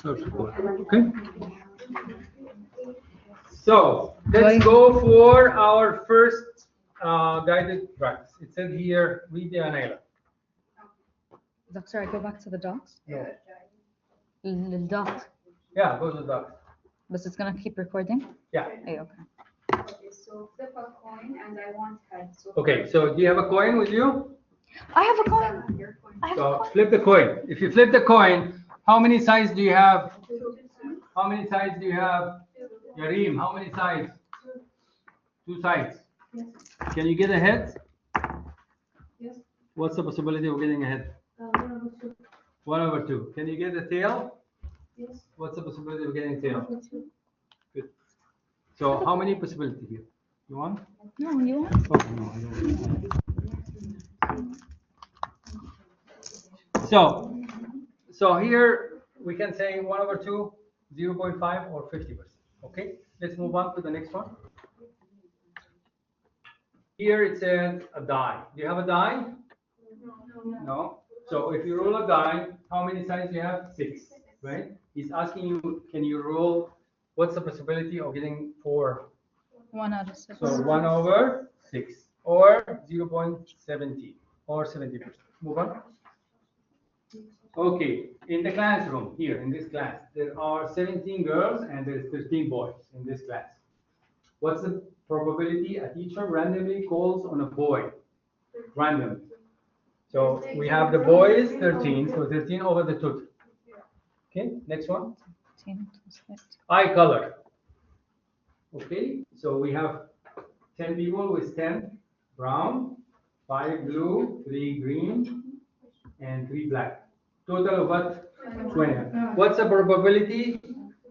Okay. So let's go for our first guided practice. It said here, read the Anila. Doctor, I go back to the docs? No. The docs. Yeah, go to the docs. But it's gonna keep recording? Yeah. Hey, okay. Okay, so flip a coin and I want heads. So Okay, so do you have a coin with you? I have a coin. your coin. I have a So coin. flip the coin. If you flip the coin, how many sides do you have? How many sides do you have? Yareem, how many sides? 2 sides. Can you get a head? Yes. What's the possibility of getting a head? 1/2. Can you get a tail? Yes. What's the possibility of getting a tail? 2. Good. So how many possibilities here? You want? No, you want? Oh, no, I don't. So here we can say 1/2, 0.5 or 50%. Okay, let's move on to the next one. Here it says a die. Do you have a die? No. So if you roll a die, how many sides do you have? 6, right? He's asking you, can you roll? What's the possibility of getting 4? 1 out of 6. So 1/6 or 0.70 or 70%. Move on. Okay, in the classroom here in this class, there are 17 girls and there's 13 boys in this class. What's the probability a teacher randomly calls on a boy? Randomly. So we have the boys 13, so 13 over the total. Okay, next one. 10 plus 50. Eye color. Okay, so we have 10 people with 10 brown, 5 blue, 3 green, and 3 black. Total of what? 20. What's the probability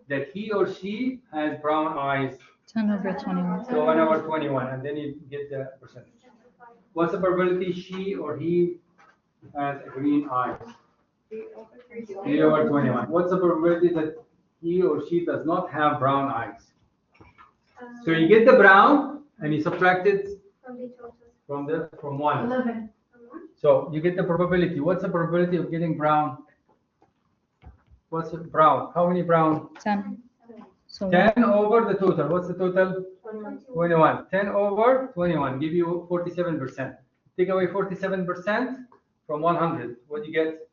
that he or she has brown eyes? 10 over 21. So 1/21, and then you get the percentage. What's the probability she or he has green eyes? 3/21. What's the probability that he or she does not have brown eyes? So you get the brown and you subtract it from 1. 11. So you get the probability. What's the probability of getting brown? What's the brown? How many brown? 10. So 10 over the total. What's the total? 21. 10 over 21 give you 47%. Take away 47% from 100. What do you get?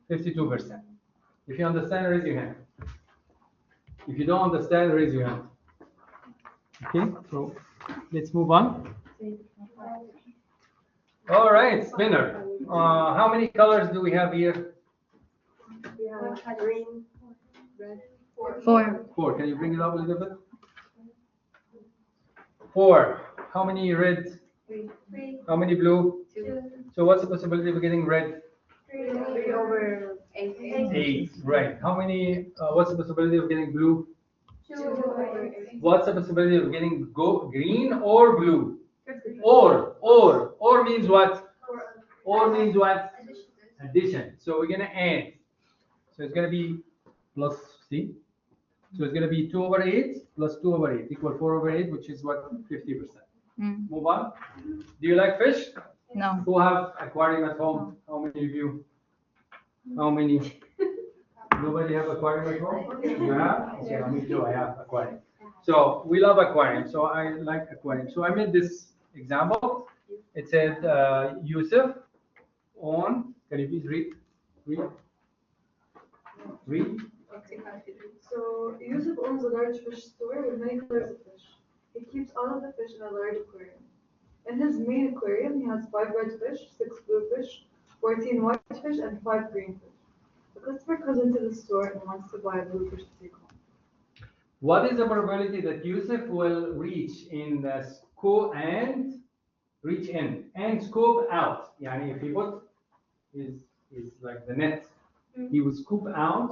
52%. If you understand, raise your hand. If you don't understand, raise your hand. Okay, so let's move on. All right, spinner. How many colors do we have here? We have green, red, 4. 4. Can you bring it up a little bit? 4. How many red? 3. How many blue? 2. So what's the possibility of getting red? 3 over 8. 8. Right. How many? What's the possibility of getting blue? 2 over 8. What's the possibility of getting green or blue? Or means what? Or means what? Addition. So we're gonna add. So it's gonna be plus C. So it's gonna be 2/8 plus 2/8 equal 4/8, which is what? 50%. Move on. Do you like fish? No. Who have aquarium at home? How many of you? How many? Nobody have aquarium at home? You have? Okay, me too. I have aquarium. So we love aquarium. So I like aquarium. So I made this example. It said Yusuf on. Can you please read? Read. So Yusuf owns a large fish store with many colors of fish. He keeps all of the fish in a large aquarium. In his main aquarium, he has 5 red fish, 6 blue fish, 14 white fish, and 5 green fish. The customer comes into the store and wants to buy a blue fish to take home. What is the probability that Yusuf will reach in the scope and reach in and scoop out? Yani if he put his like the net, he will scoop out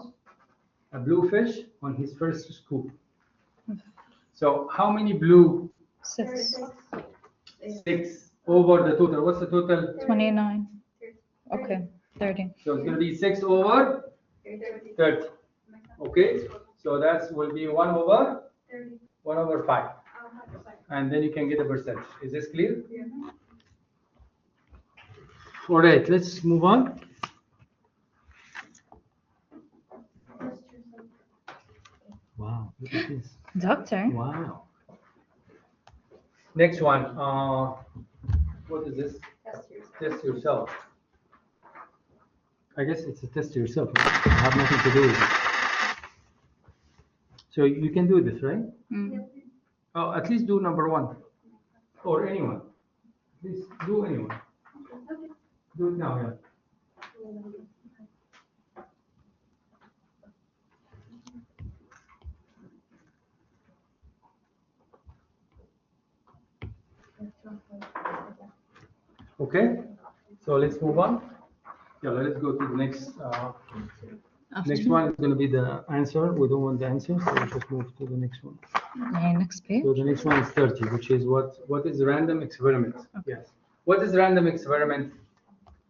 a blue fish on his first scoop. So how many blue? 6. 6 over the total. What's the total? 29. Okay. 30. So it's going to be 6 over 30. Okay. So that will be 1 over 5. And then you can get a percentage. Is this clear? Yeah. All right. Let's move on. Look at this. Doctor. Wow. Next one. What is this? Test yourself. I guess it's a test yourself. It have nothing to do with it. So you can do this, right? Mm. Oh, at least do number one. Or anyone. Please do anyone. Do it now, yeah. Okay, so let's move on. Yeah, let's go to the next. Next one is going to be the answer. We don't want the answer, so we'll just move to the next one. Okay, next page. So the next one is 30, which is what is random experiment? Yes. What is random experiment?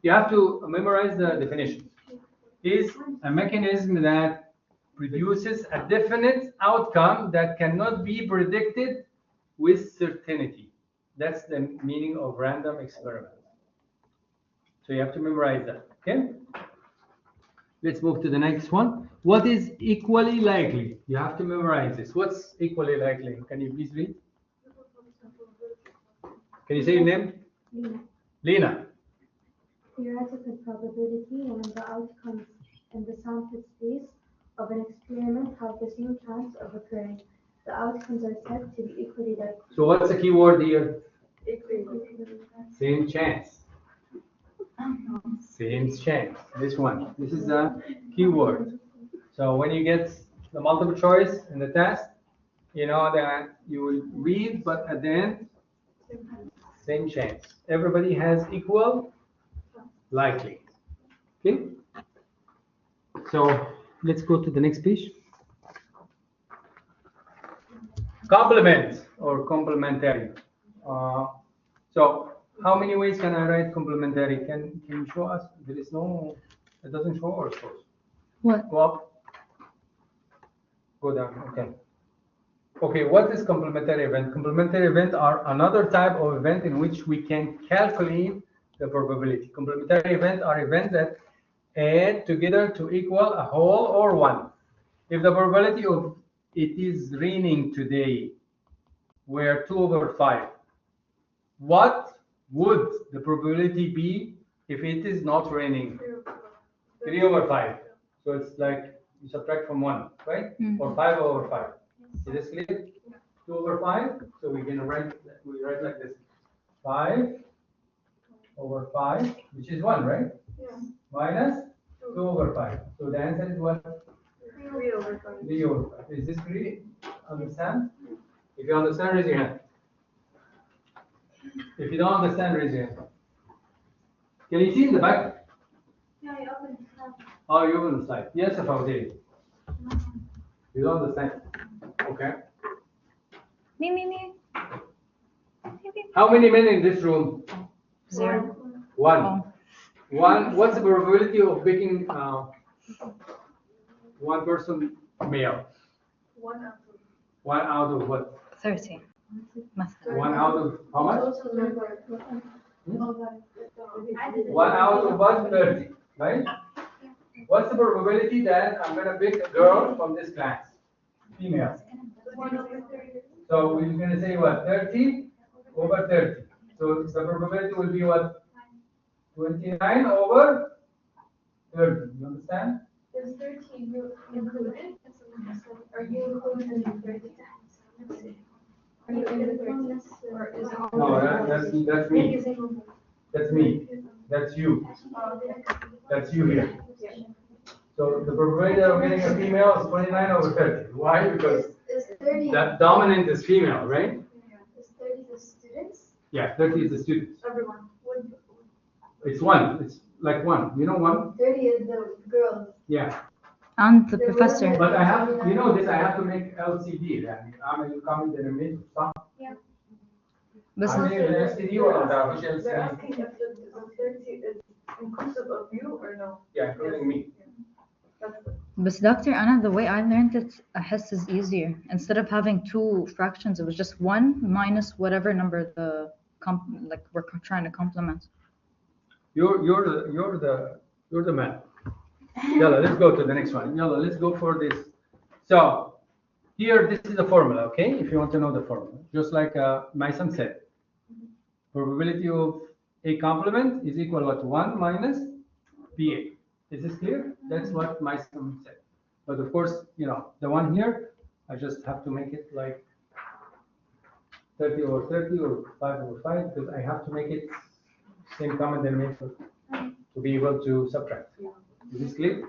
You have to memorize the definition. Is a mechanism that produces a definite outcome that cannot be predicted with certainty. That's the meaning of random experiment. So you have to memorize that, okay? Let's move to the next one. What is equally likely? You have to memorize this. What's equally likely? Can you please read? Can you say your name? Lena. Lena. Theoretical probability when the outcomes in the sample space of an experiment have the same chance of occurring. The outcomes are said to be equally likely. So what's the key word here? Equally. Same chance. Same chance. This one. This is the key word. So when you get the multiple choice in the test, you know that you will read, but at the end, same chance. Everybody has equal likely. Okay? So let's go to the next page. Complement or complementary. So how many ways can I write complementary? Can you show us? There is no, it doesn't show or shows. What? Go up. Go down. Okay. Okay, what is complementary event? Complementary event are another type of event in which we can calculate the probability. Complementary events are events that add together to equal a whole or one. If the probability of it is raining today were 2/5, what would the probability be if it is not raining? 3/5. So it's like you subtract from 1, right? Mm. Or 5/5. Is this clear? 2/5. So we're gonna write like this: 5/5, which is 1, right? Yeah. Minus 2/5. So the answer is what? 3/5. 3/5. Is this clear? Understand? If you understand, raise your hand. If you don't understand, raise your hand. Can you see in the back? Yeah, I opened the tab. Oh, you open the slide. Yes, if I was there. You don't understand. Okay. Me. How many men in this room? 0. One. Oh. One. What's the probability of picking one person male? 1 out of One out of what? 30. Math. One out of how much? total number. I did it. One out of what? 30. Right? What's the probability that I'm gonna pick a girl from this class? Female. 1/30. So we're gonna say what? 30/30. So the probability will be what? 29/30. You understand? Is 30 included? Are you included in the 30? Are you in the 30? Or is it? No, that's me. That's me. That's you. That's you here. So the probability of getting a female is 29/30. Why? Because Is 30, that dominant is female, right? is 30 the students? Yeah, 30 is the students. Everyone. It's 1. It's like 1. You know 1? 30 is the girls. Yeah. And the professor. But I have, you know this, I have to make LCD. يعني أعمل comment animate صح؟ بس أعمل LCD ولا ما تعرفش They're LCD? asking if the 30 is inclusive of you or no? Yeah, including me. That's the. But doctor, Anna, the way I learned it, أحس is easier. Instead of having 2 fractions, it was just 1 minus whatever number like we're trying to complement. You're the man. Yalla, let's go to the next one. Yalla, let's go for this. So here, this is the formula, okay? If you want to know the formula, just like my son said, probability of a complement is equal to 1 minus PA. Is this clear? That's what my son said. But of course, you know, the one here, I just have to make it like 30 over 30 or 5 over 5 because I have to make it same comment they made to be able to subtract. Is this clear?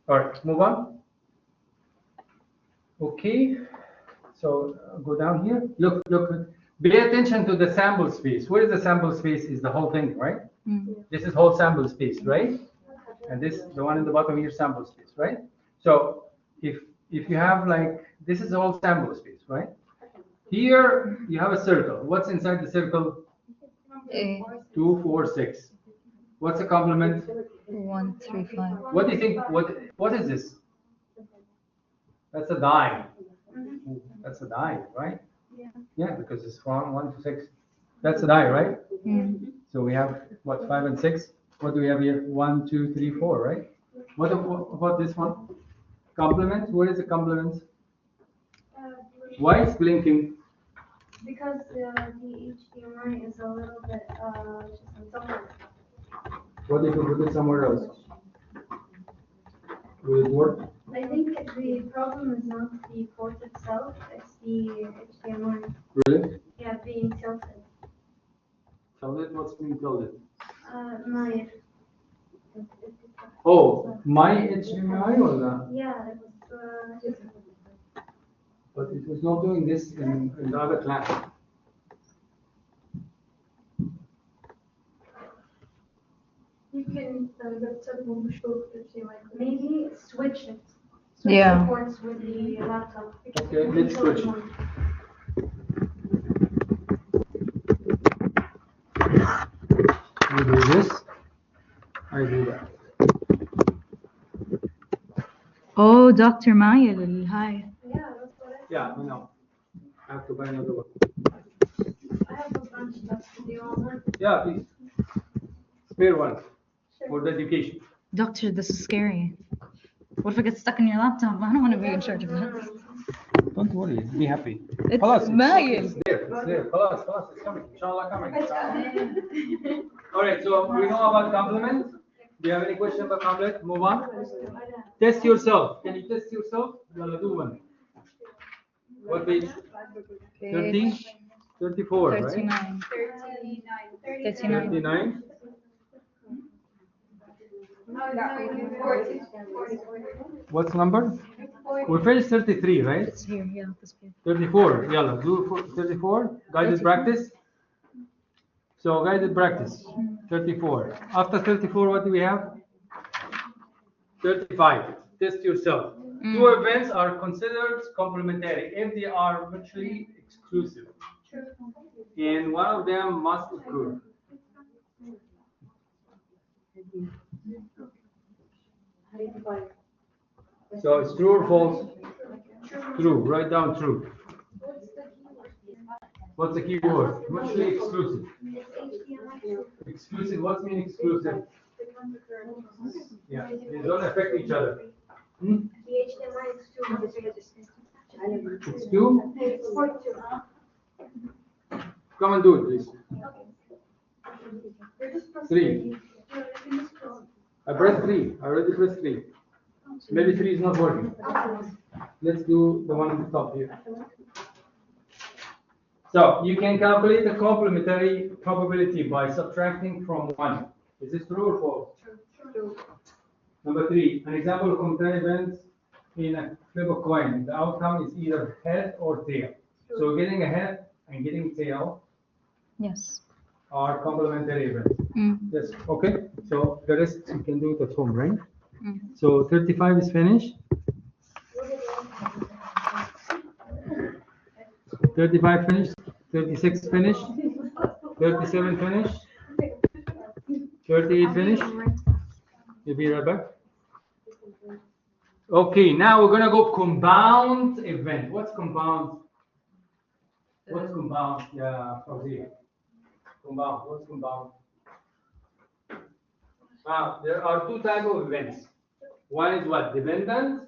All right, move on. Okay, so go down here. Look, pay attention to the sample space. What is the sample space? Is the whole thing, right? This is whole sample space, right? And this, the one in the bottom here, sample space, right? So if you have like, this is all sample space, right? Here you have a circle. What's inside the circle? A 2, 4, 6. What's a complement? 1, 3, 5. What do you think? What is this? That's a die. That's a die, right? Yeah, because it's from 1 to 6. That's a die, right? So we have what, 5 and 6. What do we have here? 1, 2, 3, 4, right? What about this one? Complement. What is a complement? Why it's blinking? Because the HDMI is a little bit just on somewhere. What if you put it somewhere else? Will it work? I think the problem is not the port itself, it's the HDMI. Really? Yeah, being tilted. Tilted? What's being tilted? My. Oh, my HDMI or the? Yeah, it was. But it was not doing this in the other class. You can Maybe switch it. Switch Yeah. the ports with the laptop. Okay, let's switch it. You do this, I do that. Oh, Dr. Maya, hi. Yeah, that's what Yeah, I know. I have to buy another one. I have a bunch left. Do you want one? Yeah, please. Spare one for the education. Doctor, this is scary. What if it gets stuck in your laptop? I don't want to be in charge of that. Don't worry, be happy. It's خلاص, Maya. it's there, it's there. خلاص, it's coming. Inshallah coming. All right, so we know about complement. Do you have any question about complement? Move on. Test yourself. Can you test yourself? Yalla, do one. What page? 30? 34, right? 39. 39. 39. What's number? We finished 33, right? It's here, yeah, this page. 34. Yalla, do 34. Guided practice. So guided practice. 34. After 34, what do we have? 35. Test yourself. Two events are considered complementary if they are mutually exclusive, and one of them must occur. So it's true or false? True. Write down true. What's the key word? Mutually exclusive. Exclusive. What's mean exclusive? Yeah, they don't affect each other. Hmm? The HDMI is too much. It's two. It's 42. Come and do it, please. Three. I pressed 3. I already pressed 3. Maybe 3 is not working. Let's do the one on the top here. So you can calculate the complementary probability by subtracting from 1. Is this true or false? True. Number 3, an example of complementary events in a flip of coin. The outcome is either head or tail. So getting a head and getting tail Yes. are complementary events. Yes, okay. So the rest you can do it at home, right? So 35 is finished. 35 finished. 36 finished. 37 finished. 38 finished. You'll be right back. Okay, now we're gonna go compound event. What's compound? What's compound? Yeah, Fawzia. Compound. What's compound? There are two types of events. One is what? Dependent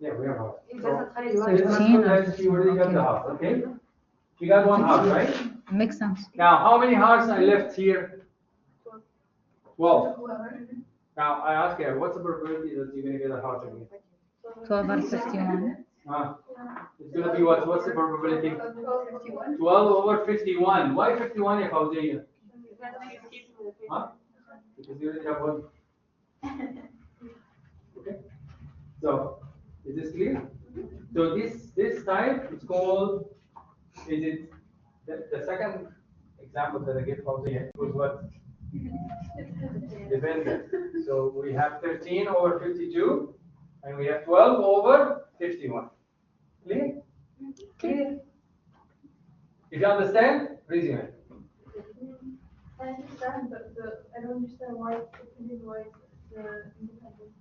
Yeah, we have hearts. إذا So, تخلي let's الواحد. 13 put that she already got the heart, okay? She got one heart, right? Makes sense. Now, how many hearts I left here? 12. Now, I ask her, what's the probability that you're going to get a heart again? 12 out of 51. It's going to be what? What's the probability? 51. 12 over 51. Why 51 if I was here? Huh? Because you already have one. Okay. So, is this clear? So this type is called, is it, the second example that I gave from here was what? Dependent. So we have 13 over 52, and we have 12 over 51. Clear? Clear. If you understand, raise your hand. I understand, but I don't understand why why the independent.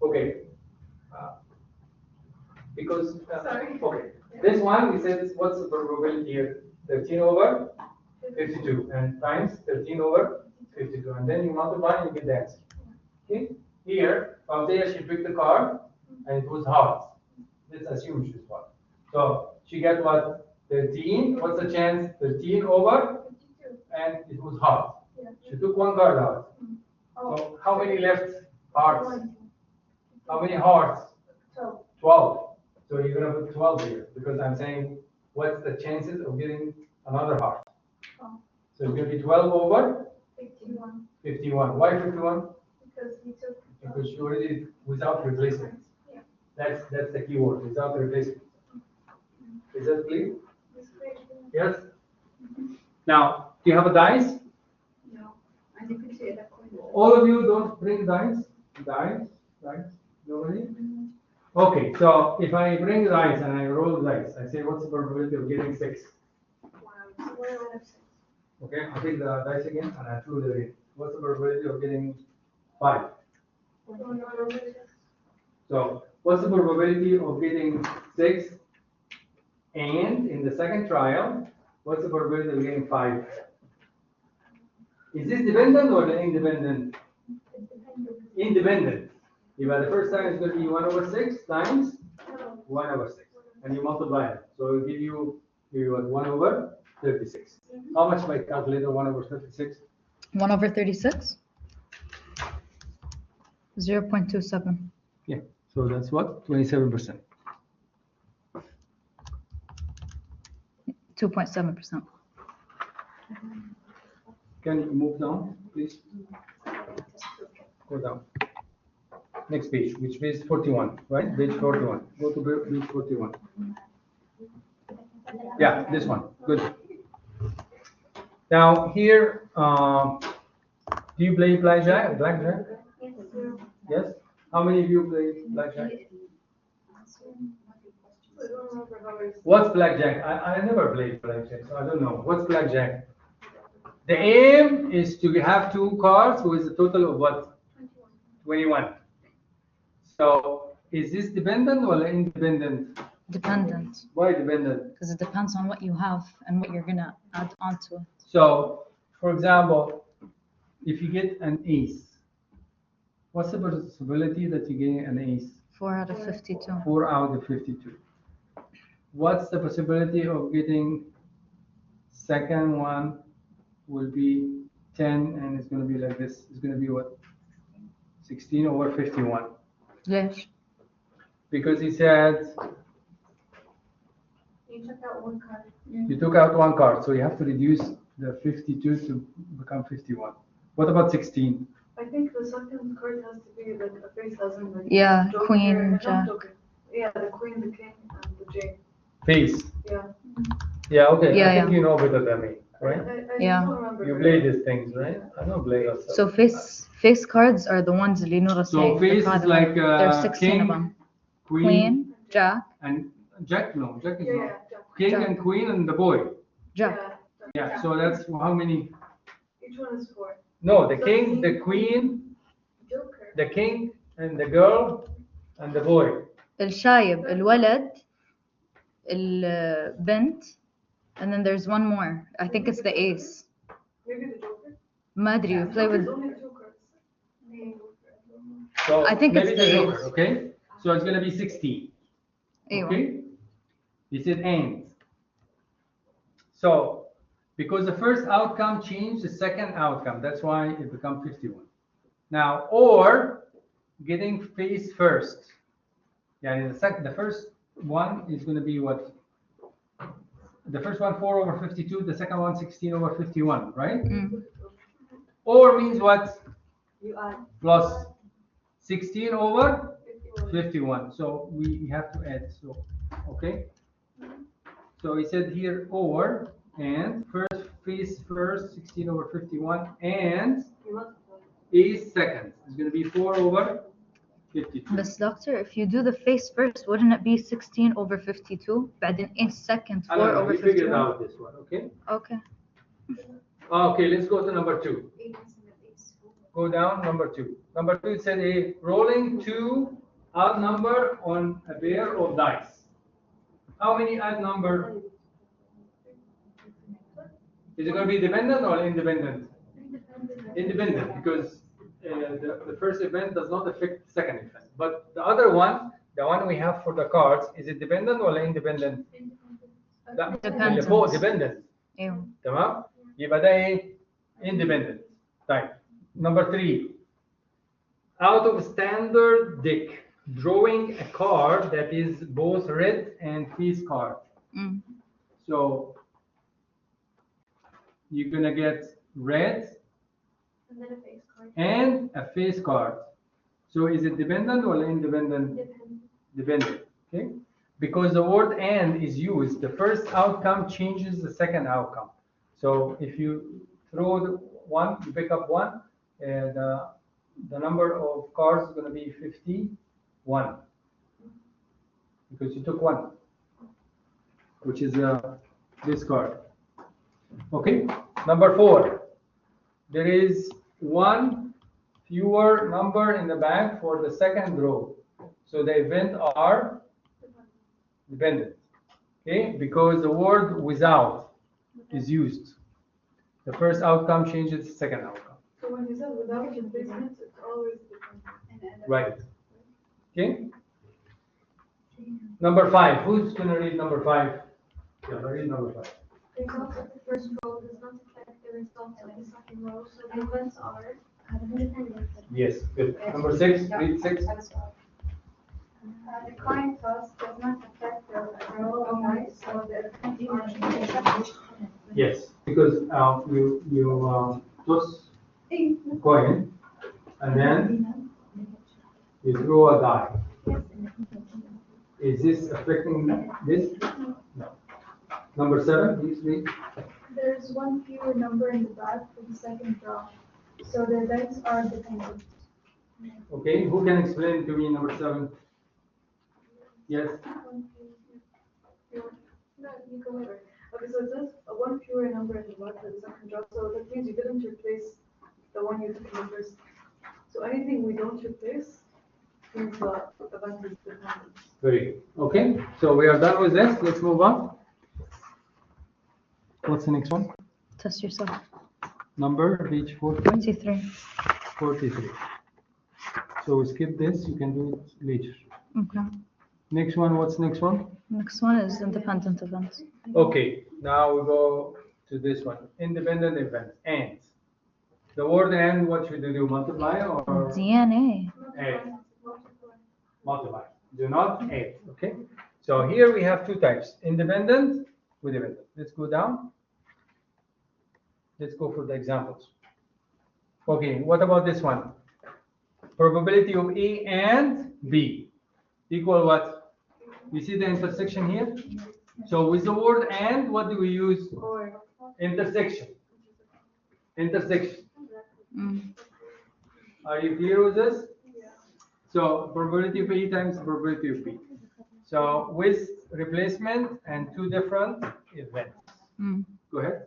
Okay. Because, Sorry. okay. This one, we said, what's the probability here? 13 over 52, and times 13 over 52. And then you multiply and you get the answer. Okay? Here, Althea, she picked the card, and it was hard. Let's assume she's what? So, she got what? 13. What's the chance? 13 over, 52. and it was hard. Yeah. She took one card out. Oh. So, how many left hearts? How many hearts? 12. 12. So you're going to put 12 here because I'm saying what's the chances of getting another heart? Oh. So it's going to be 12 over 51. 51. Why 51? Because he took. Because you already without replacement. Yeah. That's the key word, without replacement. Is that clear? It's great. Yes? Now, do you have a dice? No. And you can see that coin. All of you don't bring dice? Dice? Nobody? Okay, so if I bring the dice and I roll the dice, I say what's the probability of getting 6? Okay, I take the dice again and I threw it again. What's the probability of getting 5? So, what's the probability of getting 6? And in the second trial, what's the probability of getting 5? Is this dependent or independent? Independent. If the first time it's going to be 1 over 6 times 1 over 6. And you multiply it. So it will give you 1 over 36. How much by calculator 1 over 36? 1 over 36? 0.27. Yeah. So that's what? 27%. 2.7%. Can you move down, please? Go down. Next page, which page 41, right? Page 41. Go to page 41. Yeah, this one. Good. Now here, do you play blackjack? Blackjack? Yes. How many of you play blackjack? What's blackjack? I never played blackjack, so I don't know. What's blackjack? The aim is to have 2 cards with a total of what? 21. So is this dependent or independent? Dependent. Why dependent? Because it depends on what you have and what you're going to add onto it. So, for example, if you get an ace, what's the possibility that you get an ace? 4 out of 52. 4 out of 52. What's the possibility of getting second one will be 10 and it's going to be like this. It's going to be what? 16 over 51. Yes. Because he said You took out one card. you took out 1 card, so you have to reduce the 52 to become 51. What about 16? I think the second card has to be like a face as in like Yeah, Joker, queen, not jack. Joker. Yeah, the queen, the king, and the J. Face. Yeah. Yeah, okay. Yeah, I think yeah. you know better than me, right? I Yeah. don't remember. You play these things, right? I don't play that stuff. So face cards are the ones اللي نورا So saying. face is like There's 16 of king, them. queen, Queen, jack, and jack. No, jack is Yeah, not. yeah, Jack. King Jack. and queen and the boy. jack. Yeah. Yeah. So that's how many? Each one is 4. No, the king, the queen, Joker. the king, and the girl, and the boy. الشايب, الولد, البنت, and then there's one more. I think it's the ace. Maybe the Joker. ما أدري, you play Joker's with. only 2 cards. So I think maybe it's the the joker, eight. okay? So it's gonna be 16. أيوة. Okay? He said and. So because the first outcome changed the second outcome, that's why it becomes 51. Now, or getting face first. Yeah, the first one is going to be what? The first one 4 over 52, the second one 16 over 51, right? Mm. Or means what? You add Plus 16 over 51. So we have to add. So okay. So he said here or and first face first 16 over 51 and you multiply. a second. It's going to be 4 over 52. But doctor, if you do the face first, wouldn't it be 16 over 52? بعدين a second, 4 I don't know. over We figured 51? out this one. Okay. Okay. Okay. Let's go to number 2. Go down number 2. Number 2 it said a rolling 2 odd number on a pair of dice. How many odd number? Is it going to be dependent or independent? Independent, because the first event does not affect the second event. But the other one, the one we have for the cards, is it dependent or independent? لا اللي فوق dependent. أيوة. تمام؟ يبقى ده ايه؟ independent. طيب. Number 3. Out of standard deck, drawing a card that is both red and face card. Mm. So you're gonna get red And then a face card. and a face card. So is it dependent or independent? Dependent. Okay. Because the word and is used, the first outcome changes the second outcome. So if you throw the one, you pick up one, and the number of cards is going to be 51 because you took one, which is this card. Okay. Number 4, there is one fewer number in the bag for the second row. So the event are dependent. Okay, because the word without is used. The first outcome changes the second outcome. So when you said without replacement, it's always dependent. Right. Okay. Number 5. Who's going to read number 5? Yeah, read number 5. The result of the first row does not affect the result of the second row, so the events are independent. Yes, good. Number 6. Read 6. The coin toss does not affect the roll of dice, so the events are independent. Yes, because you toss coin and then you throw a die. Is this affecting this? No. Number 7, please read. There's one fewer number in the bag for the second draw, so the events are dependent. Okay, who can explain to me number 7? Yes. No, you go ahead. Okay, so it says one fewer number in the bag for the second draw. So that means you didn't replace the one you took in the first. So anything we don't replace means the event is dependent. Very good. Okay, so we are done with this. Let's move on. What's the next one? Test yourself. Number, page 40. 43. 43. So we skip this. You can do it later. Okay. Next one. What's the next one? Next one is independent events. Okay, now we go to this one. Independent events. And. The word and, what should you do? Multiply or DNA. add? Multiply. Do not add. Okay. So here we have 2 types. Independent with dependent. Let's go down. Let's go for the examples. Okay, what about this one? Probability of A and B equal what? You see the intersection here? So with the word and, what do we use? Or Intersection. Intersection. Mm. Are you clear with this? So probability of A times probability of B. So with replacement and 2 different events. Mm. Go ahead.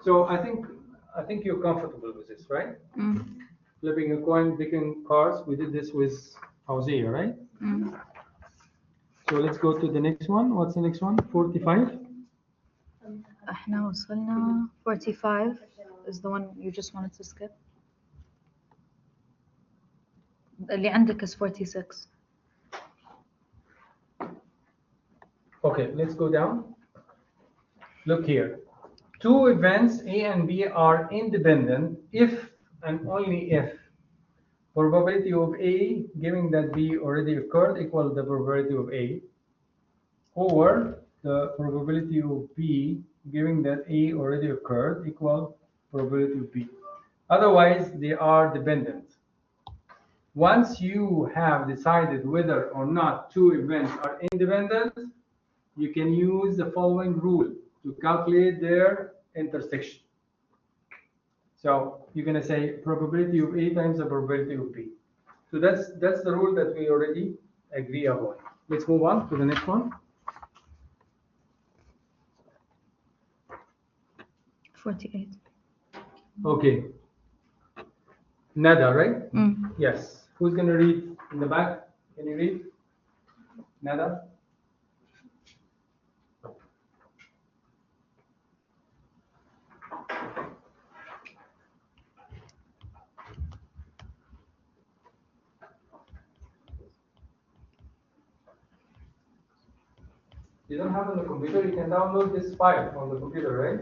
So I think you're comfortable with this, right? Mm. Flipping a coin, picking cards. We did this with Hosea, right? Mm. So let's go to the next one. What's the next one? 45. احنا وصلنا 45. is the one you just wanted to skip. اللي عندك is 46. Okay, let's go down. Look here. Two events A and B are independent if and only if probability of A giving that B already occurred equal the probability of A, or the probability of B giving that A already occurred equal probability of B. Otherwise, they are dependent. Once you have decided whether or not two events are independent, you can use the following rule to calculate their intersection. So you're going to say probability of A times the probability of B. So that's the rule that we already agree upon. Let's move on to the next one. 48. Okay. Nada, right? Mm. Yes. Who's going to read in the back? Can you read? Nada? You don't have on the computer, you can download this file on the computer, right?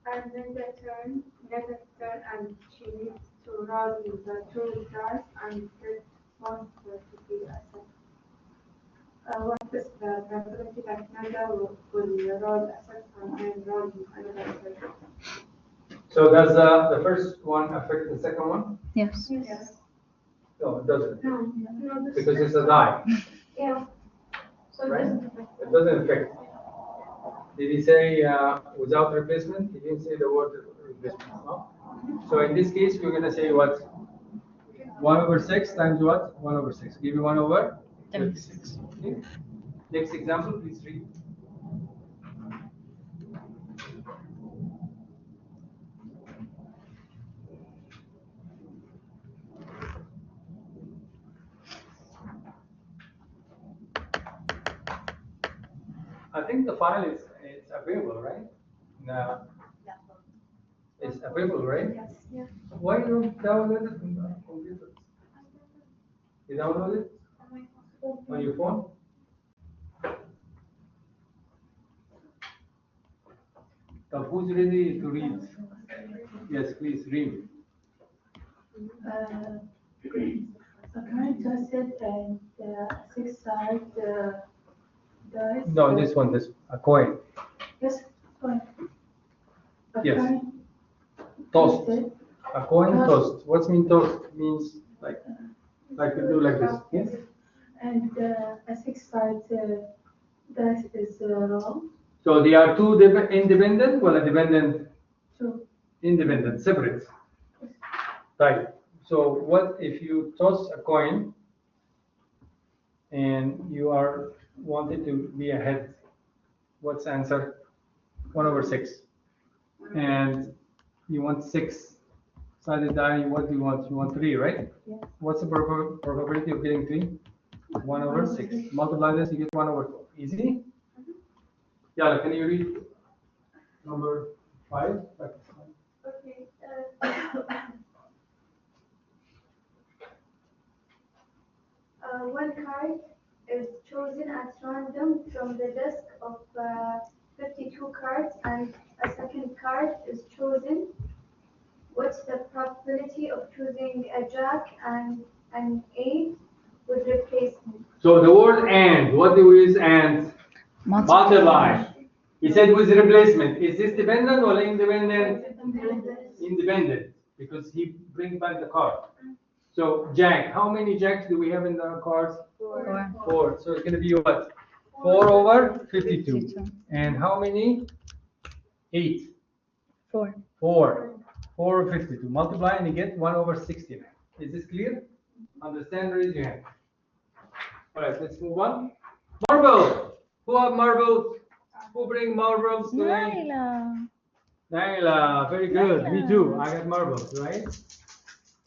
And then the turn, and she needs to roll the two dice and get one to be assessed. What is the probability that Nanda will roll assess and then roll another assess? So does the first one affect the second one? Yes. Yes. No, it doesn't. No, this Because it's a die, yeah. So right? it doesn't affect. It doesn't affect. Did he say without replacement? He didn't say the word replacement, no? So in this case, we're going to say what? 1/6 times what? 1/6. Give you 1/36. Okay. Next example, please read. I think the file is available, right? No. It's available, right? Yes. Yeah. Why you don't download it on the computer? You download it on your phone? So who's ready to read? Yes, please read. A current toasted and six-side dice. No, this one, a coin. Yes, fine. A Yes. current Toast. toasted. A coin toast. What's mean toast? Means like you do like this. Yes. And a six-side dice is roll. So they are two independent, well, dependent, Two. independent, separate. Right. So what if you toss a coin and you are wanted to be ahead? What's the answer? 1/6. And you want 6-sided die. What do you want? You want 3, right? Yes. What's the probability of getting 3? 1/6. Multiply this, you get 1/12. Easy? Yeah, can you read number 5? Okay. One card is chosen at random from the desk of 52 cards, and a second card is chosen. What's the probability of choosing a jack and an 8 with replacement? So the word and, what do we use and? Multiply. He said with replacement. Is this dependent or independent? Independent, because he brings back the card. So jack, how many jacks do we have in the cards? 4. 4. So it's going to be what? 4/52. And how many? 8. 4. 4/52. Multiply and you get 1/69. Is this clear? Understand? Raise your hand. All right, let's move on. Marble. Who have marbles? Who bring marbles today? Naila. Naila, very good. Me Naila. too. I got marbles, right?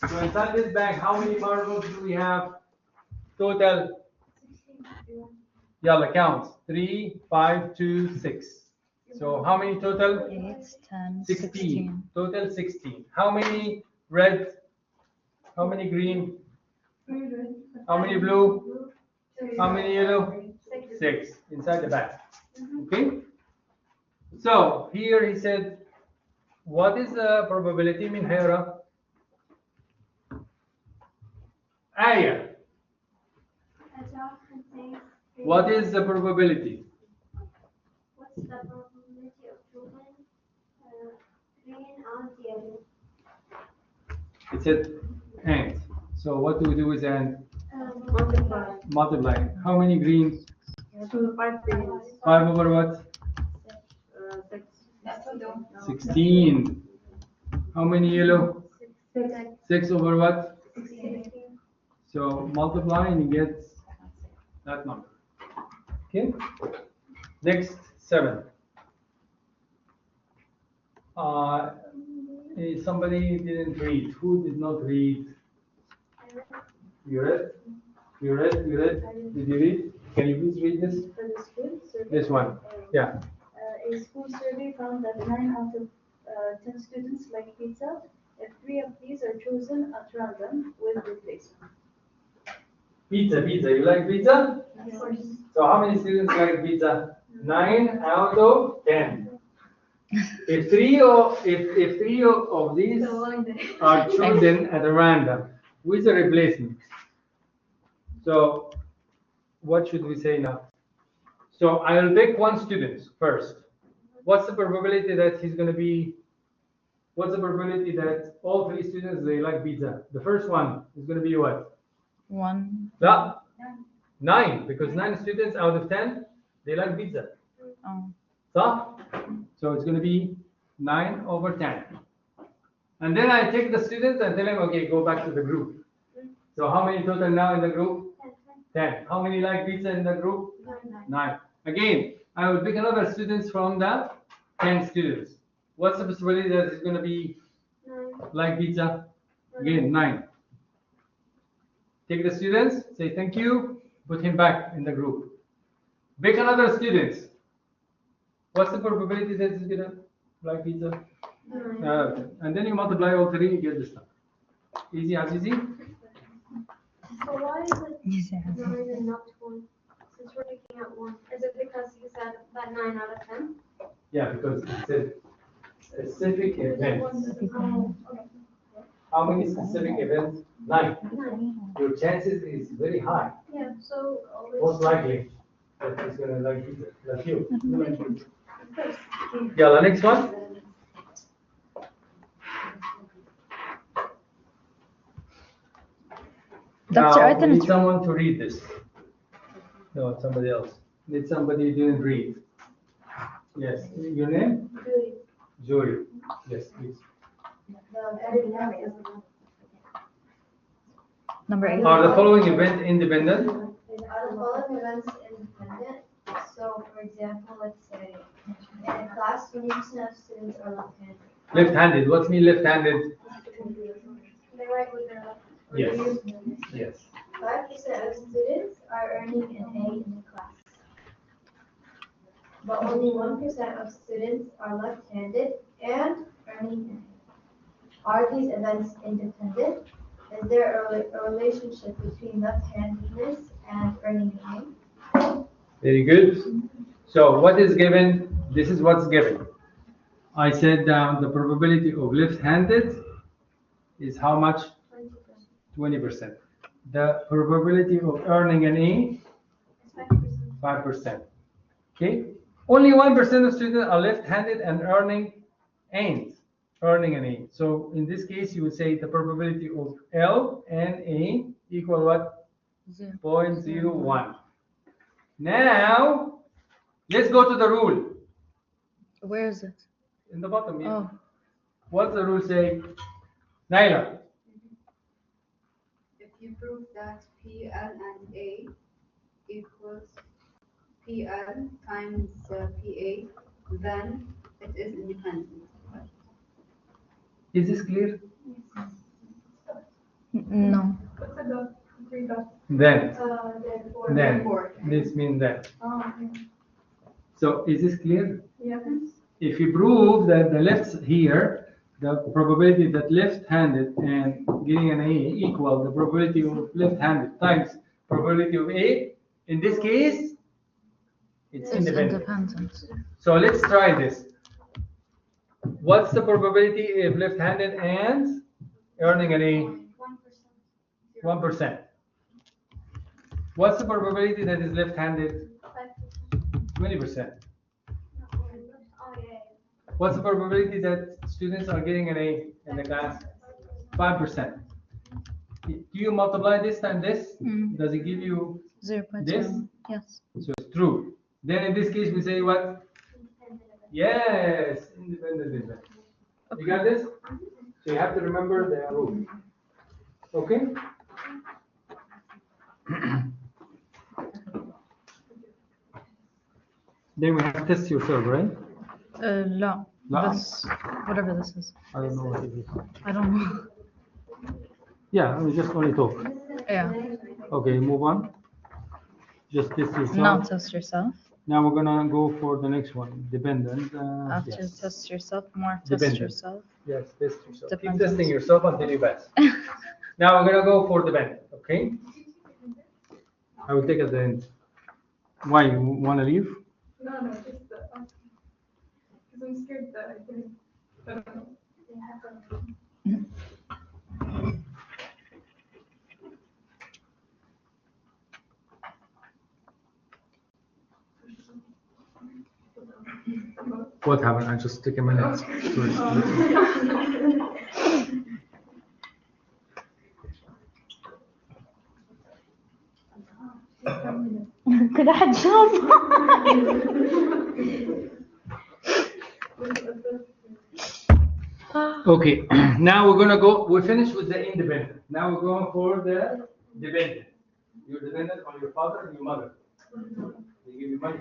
So inside this bag, how many marbles do we have? Total. Yalla, count. 3, 5, 2, 6. So how many total? 8, 10, 16. 16. Total 16. How many red? How many green? How many blue? How many yellow? 6 inside the bag. Okay. So here he said, what is the probability من حيرة؟ آية. What is the probability? What's the probability of choosing green and yellow? It said and. So what do we do with and? Multiply. Multiply. How many green? 5 greens. 5 over what? 6. 16. How many yellow? 6. 6 over what? 16. So multiply and you get that number. Okay. Next 7. Somebody didn't read. Who did not read? You read? You read? You read? Did you read? Can you please read this? For the school survey, This one. Yeah. a school survey found that 9 out of 10 students like pizza if 3 of these are chosen at random with replacement. Pizza, pizza. You like pizza? Of course. So how many students like pizza? 9 out of 10. If three of these are chosen at a random with a replacement. So what should we say now? So I will pick one student first. What's the probability that he's going to be? What's the probability that all 3 students they like pizza? The first one is going to be what? 1. Yeah. 9, because 9 students out of 10 they like pizza. Oh. So it's going to be 9 over 10. And then I take the students and tell them, okay, go back to the group. So how many total now in the group? 10. How many like pizza in the group? 9. Again, I will pick another students from the 10 students. What's the possibility that it's going to be like pizza? Again, 9. Take the students, say thank you, put him back in the group. Pick another students. What's the probability that it's going to like pizza? And then you multiply all 3, you get this number. Easy as easy. So why is it 9 and not 1? Since we're looking at 1. Is it because you said that 9 out of 10? Yeah, because it's a specific event. Oh, okay. How many specific events? 9. 9. Your chances is very high. Yeah, so Most likely that it's going to like pizza, like you. of course. Yeah, the next one. Dr. Now, we Arthur, need someone to read this. No, somebody else. Need somebody who didn't read. Yes. Your name? Julie. Yes, please. number 8. Are the following event independent? Are the following events independent? So, for example, let's say in a class, 20% of students are left-handed. Left-handed. What's mean left-handed? They write with their left. Yes. Yes. 5% of students are earning an A in the class. But only 1% of students are left-handed and earning an A. Are these events independent? Is there a relationship between left-handedness and earning an A? Very good. So what is given? This is what's given. I said the probability of left-handed is how much? 20%. The probability of earning an A? 5%. Okay. Only 1% of students are left-handed and earning an A. So in this case, you would say the probability of L and A equal what? 0.01. Now, let's go to the rule. Where is it? In the bottom here. Oh. What's the rule say? Naila. If you prove that PL and A equals PL times PA, then it is independent. Is this clear? No. What's the dot? 3 dots. Then. Therefore. Then. This means that. Oh, okay. So is this clear? Yes. If you prove that the left here, the probability that left-handed and getting an A equal the probability of left-handed times probability of A, in this case, it's It's independent. independent. So let's try this. What's the probability if left-handed and earning an A? 1%. What's the probability that is left-handed? 20%. What's the probability that students are getting an A in the class? 5%. Do you multiply this times this? Does it give you 0.0. this? Yes. So it's true. Then in this case we say what? Yes, independent event. You got this? So you have to remember the rule. Okay? Then we have test yourself, right? لا. لا. This, whatever this is. I don't know what it is. I don't know. Yeah, we just only talk. Yeah. Okay, move on. Just test yourself. Now test yourself. Now we're gonna go for the next one. Dependent. After Yes. test yourself, more test Dependent. yourself. Yes, test yourself. Keep Dependent. testing yourself until you pass. Now we're gonna go for dependent. Okay. I will take at the end. Why you wanna leave? No, just because I'm scared that I didn't. I don't know. What happened? I just took a minute. كده حد شاف. Okay, now we're gonna go. We finished with the independent. Now we're going for the dependent. You're dependent on your father and your mother. They give you money.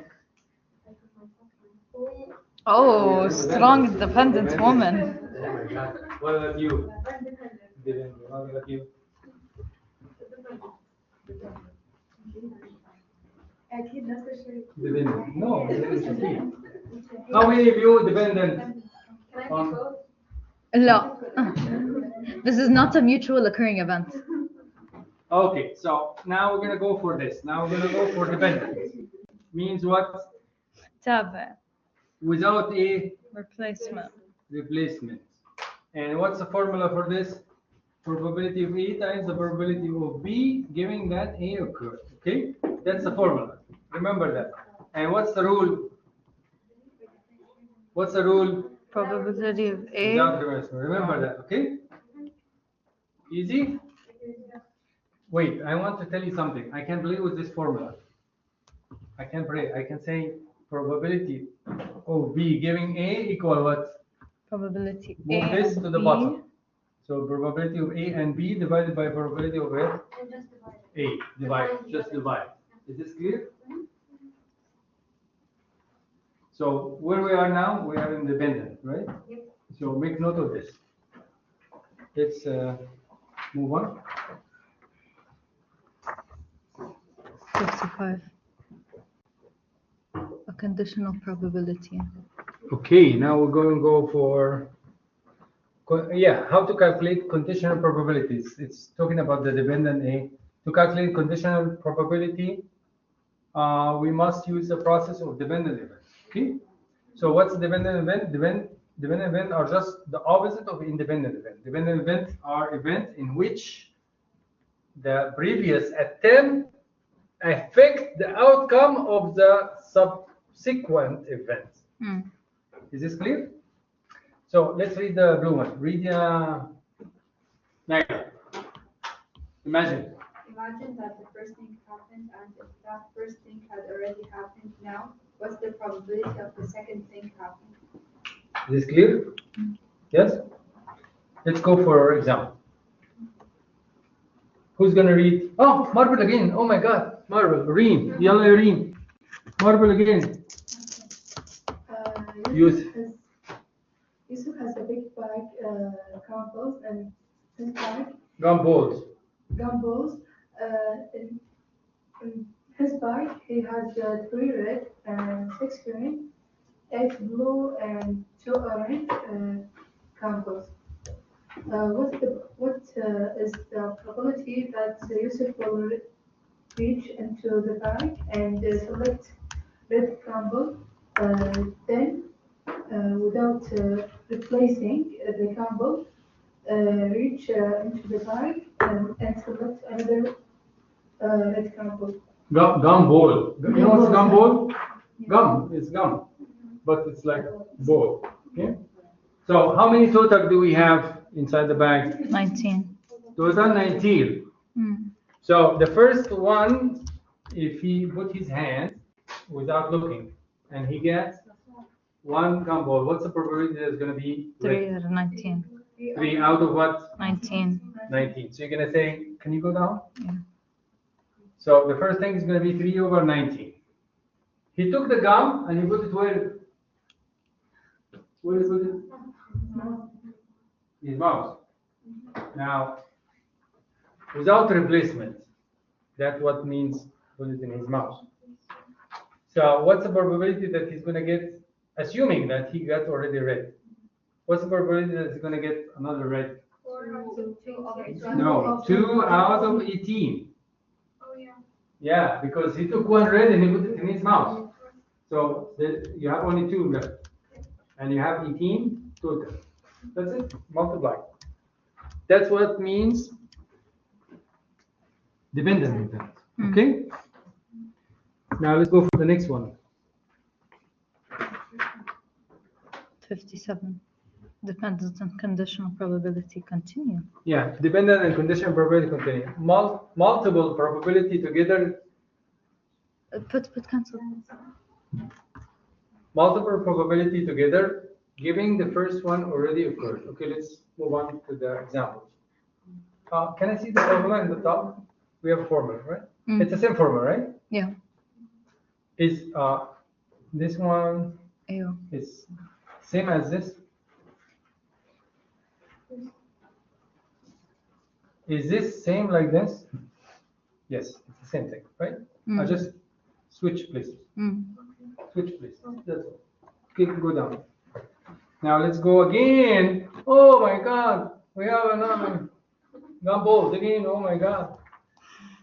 Oh, strong, independent woman. Oh my God. What about you? Dependent. What about you? أكيد نفس الشيء. Dependent. No, dependent. How many of you dependent? Can I be both? لا. This is not a mutual occurring event. Okay, so now we're gonna go for this. Now we're gonna go for dependent. Means what? تابع. Without a Replacement. replacement. And what's the formula for this? Probability of A times the probability of B giving that A occurred. Okay, that's the formula. Remember that. And what's the rule? What's the rule? Probability of A. Without replacement. Remember that. Okay. Easy. Wait, I want to tell you something. I can play with this formula. I can play. I can say probability of B giving A equal what? Probability Move A this and to the B. bottom. So probability of A and B divided by probability of A. A divide. Just divide. Is this clear? So where we are now, we are independent, right? Yep. So make note of this. Let's move on. 55. A conditional probability. Okay, now we're going to go for how to calculate conditional probabilities. It's talking about the dependent A. To calculate conditional probability, we must use the process of dependent events. Okay, so what's a dependent event? Dependent events are just the opposite of independent event. Dependent events are events in which the previous attempt affect the outcome of the subsequent event. Is this clear? So let's read the blue one. Read Naila. Imagine. Imagine that the first thing happened, and if that first thing had already happened now, what's the probability of the second thing happening? Is this clear? Yes? Let's go for example. Who's gonna read? Oh, Marble again. Oh my God. Marble. Reem. Yalla Reem. Marble again. Youth. Yusuf has a big bag, gumballs, and his bag, Gumballs. gumballs, and His bag, he has 3 red and 6 green, 8 blue and 2 orange campbells. What is the probability that Yusuf will reach into the bag and select red campbell, then without replacing the campbell, reach into the bag and select another red campbell? Gum ball. You know what's gum ball? Gum. It's gum, but it's like ball. Okay. So how many total do we have inside the bag? 19. Total 19. Mm. So the first one, if he put his hand without looking, and he gets one gum ball, what's the probability that it's going to be? 3 out of 19. 3 out of what? 19. 19. So you're going to say, can you go down? Yeah. So the first thing is going to be 3 over 19. He took the gum and he put it where? Where did he put it? His mouth. Now, without replacement, that's what means put it in his mouth. So what's the probability that he's going to get, assuming that he got already red? What's the probability that he's going to get another red? 2 over 2. No, 2 out of 18. Oh, yeah. Yeah, because he took one red and he put it in his mouth. So you have only 2 left. And you have 18 total. That's it. Multiply. That's what means dependent event. Okay? Now let's go for the next one. 57. Dependent and conditional probability continue. Yeah, dependent and conditional probability continue. Multiple probability together. Put cancel. Multiple probability together, giving the first one already occurred. Okay, let's move on to the examples. Can I see the formula in the top? We have a formula, right? Mm. It's the same formula, right? Yeah. Is this one Ew. is same as this? Is this same like this? Yes, it's the same thing, right? Mm. I just switch places. Mm. Switch places. That's all. Okay, go down. Now let's go again. Oh my God, we have another gumballs again. Oh my God.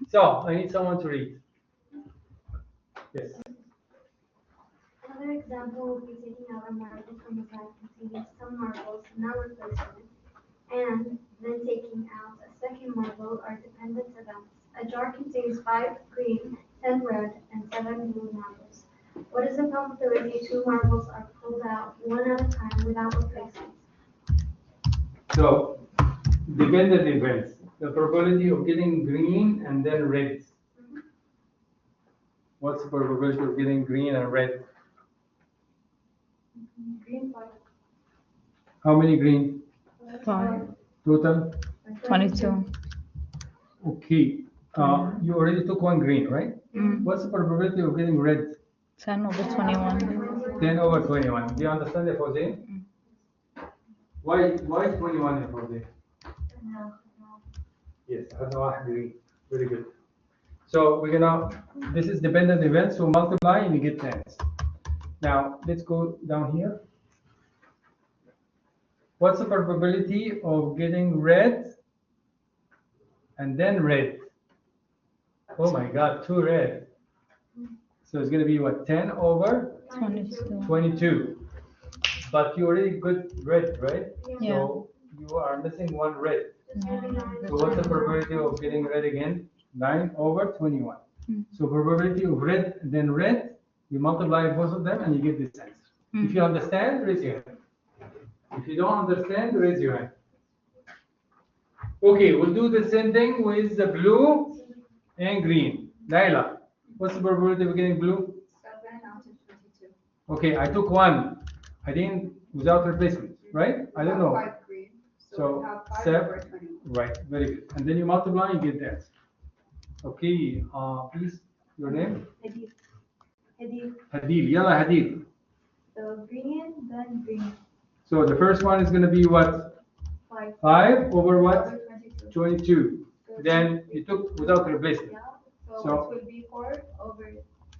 So I need someone to read. Yes. Another example would be taking out a marble from a bag containing some marbles not replacement, and then taking out a second marble are dependent events. A jar contains 5 green, 10 red, and 7 blue marbles. What is the probability 2 marbles are pulled out one at a time without replacement? So dependent events. The probability of getting green and then red. What's the probability of getting green and red? Green 5. How many green? 5. Total? 22. Okay. You already took one green, right? Mm. What's the probability of getting red? 10 over 21. 10 over 21. Do you understand it, Jose? Why 21 Jose? Yes, هذا واحد green. Very good. So we're gonna, this is dependent event, so multiply and you get 10. Now let's go down here. What's the probability of getting red and then red? Oh my God, 2 red. So it's gonna be what, 10 over 22. 22. But you already got red, right? Yeah. So you are missing 1 red. No. So what's the probability of getting red again? 9 over 21. So probability of red then red, you multiply both of them and you get this answer. If you understand, raise your hand. If you don't understand, raise your hand. Okay, we'll do the same thing with the blue and green. Naila, what's the probability of getting blue? 7 out of 22. Okay, I took 1. I didn't, without replacement, right? I don't know. 5 green. So, we have 5 7, over 21. right, very good. And then you multiply, you get that. Okay, please, your name? Hadid. Hadid, yalla Hadid. So green, then green. So the first one is going to be what? 5. 5 over what? Over 22. 22. Then you took without replacement. Yeah. So- It will be 4 over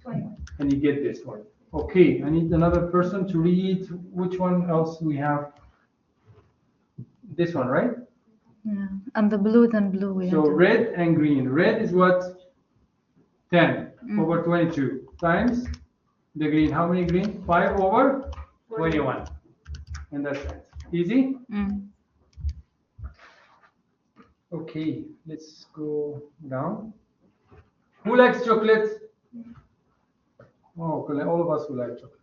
21. And you get this one. Okay, I need another person to read. Which one else we have? This one, right? Yeah. And the blue, then blue. We So entered. red and green. Red is what? 10 over 22 times the green. How many green? 5 over 21. And that's it. Easy? Mm. Okay, let's go down. Who likes chocolate? Oh, all of us who like chocolate.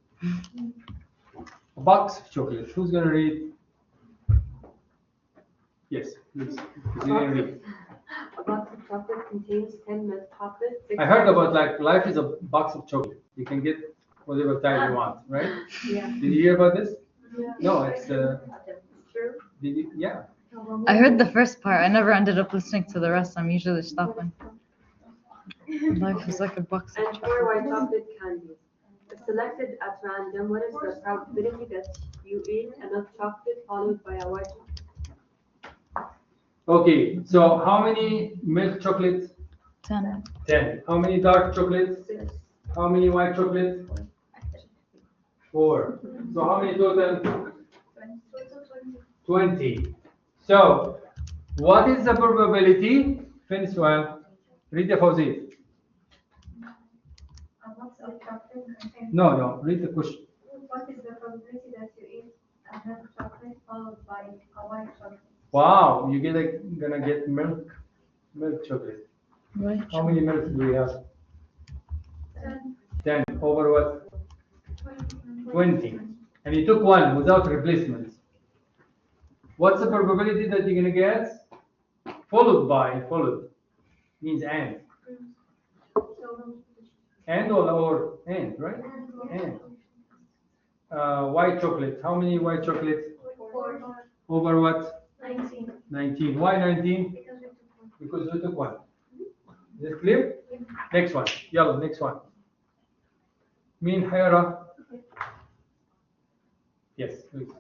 A box of chocolate. Who's gonna read? Yes, please. Who's gonna read? A box of chocolate contains 10 milk chocolates. I heard about like life is a box of chocolate. You can get whatever type you want, right? Yeah. Did you hear about this? Yeah. No, it's It's true. did you? Yeah. I heard the first part. I never ended up listening to the rest. I'm usually stopping. Life is like a box of And 4 white chocolate candies. If selected at random, what is the probability that you eat a milk chocolate followed by a white chocolate? Okay, so how many milk chocolates? 10. 10. How many dark chocolates? 6. How many white chocolates? 4. So how many total? 20. So what is the probability? Finish well. Read the Fawzi. A box of chocolate contains. No, read the question. What is the probability that you eat a milk chocolate followed by a white chocolate? Wow, you gonna get milk chocolate. Right. How many milks do we have? 10, 10 over what? 20. 20. And you took one without replacements. What's the probability that you're gonna get? Followed means and. And or and, right? And. White chocolate. How many white chocolates? 4, Over what? 19. 19. Why 19? Because we took one. Is it clear? Next one. Yellow, next one. Mean Hayara. Yes, please.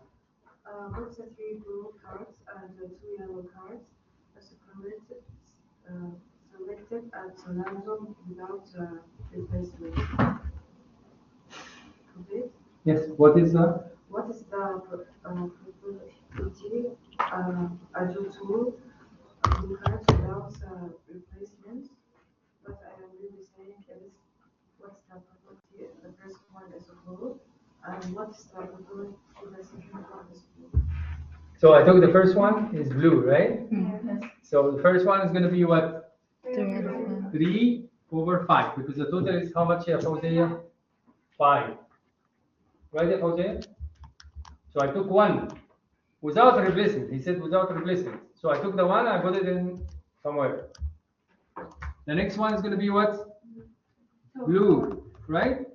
What's the 3 blue cards and the 2 yellow cards? Selected at random without replacement. Okay. Yes, what is that? What is the probability I do 2 blue cards without replacement? But I am really saying is what's the probability if the first one is blue and what's the probability if the second one is blue? So I took the first one is blue, right? Yes. So the first one is going to be what? 3. 3 over 5, because the total is how much here, Fawzia? 5. Right, Fawzia? So I took one without replacement. He said without replacement. So I took the one, I put it in somewhere. The next one is going to be what? Blue, right?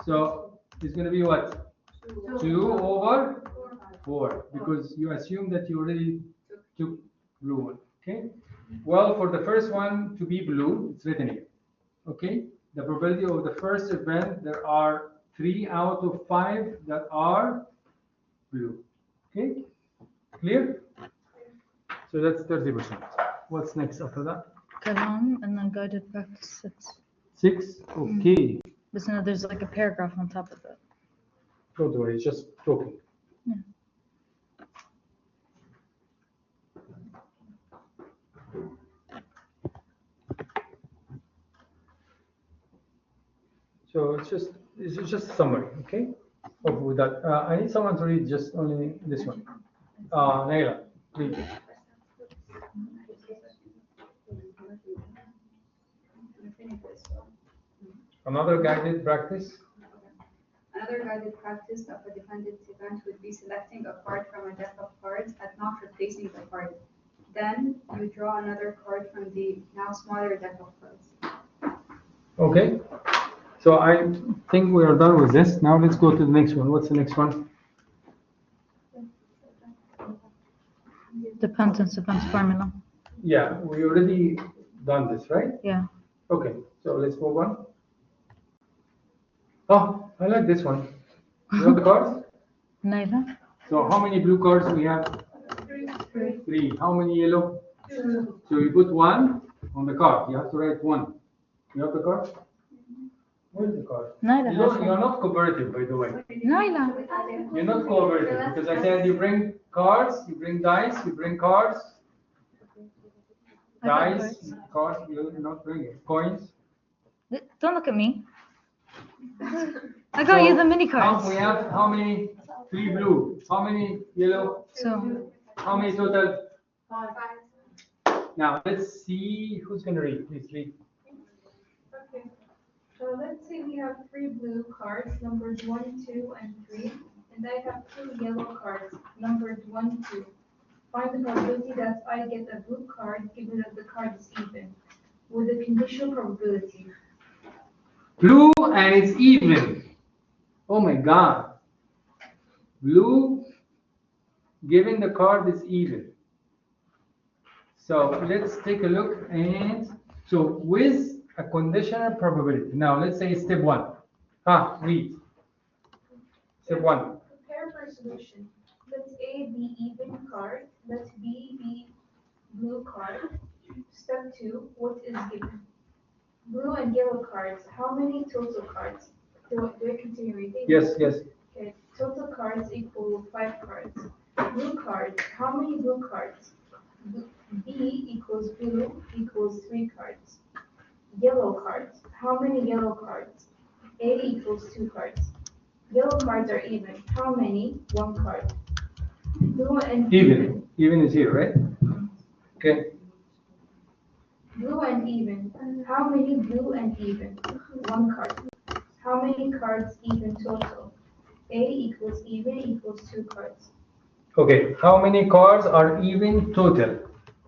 So it's going to be what? 2 over 4, because you assume that you already took blue one. Okay. Well, for the first one to be blue, it's written here. Okay. The probability of the first event, there are 3 out of 5 that are blue. Okay. Clear? So that's 30%. What's next after that? Kalam and then guided practice 6. 6. Okay. But no, there's like a paragraph on top of it. Don't worry, it's just talking. Yeah. So it's just a summary, okay? With that, I need someone to read just only this one. Naila, read. Another guided practice. Another guided practice of a dependent event would be selecting a card from a deck of cards and not replacing the card. Then you draw another card from the now smaller deck of cards. Okay. So I think we are done with this. Now let's go to the next one. What's the next one? Dependence event formula. Yeah, we already done this, right? Yeah. Okay, so let's move on. Oh, I like this one. You want the cards? Naila? So how many blue cards we have? 3. How many yellow? 2. So you put 1 on the card. You have to write 1. You have the card? Where's the card? Naila You has don't, one. you're not cooperative, by the way. Naila. You're not cooperative because I said you bring cards, you bring dice, you bring cards, I got dice, cards. You're not bringing coins. Don't look at me. I got you the mini cards. We have how many? 3 blue. How many yellow? So How many total? 5. Now let's see who's gonna read. Please read. Okay. So let's say we have 3 blue cards, numbers 1, 2, and 3, and I have 2 yellow cards, numbered 1, 2. Find the probability that I get a blue card given that the card is even, with a conditional probability. Blue and it's even. Oh my God. Blue, given the card is even. So let's take a look and so with a conditional probability. Now let's say step 1. Read. Step 1. Prepare for a solution. Let A be even card, let B be blue card. Step 2, what is given? Blue and yellow cards, how many total cards? Do I continue reading? Yes, yes. Okay, total cards equal 5 cards. Blue cards, how many blue cards? B equals blue equals 3 cards. Yellow cards, how many yellow cards? A equals 2 cards. Yellow cards are even, how many? 1 card. Blue and Even. Even is here, right? Okay. Blue and even, how many blue and even? 1 card. How many cards even total? A equals even equals 2 cards. Okay. How many cards are even total?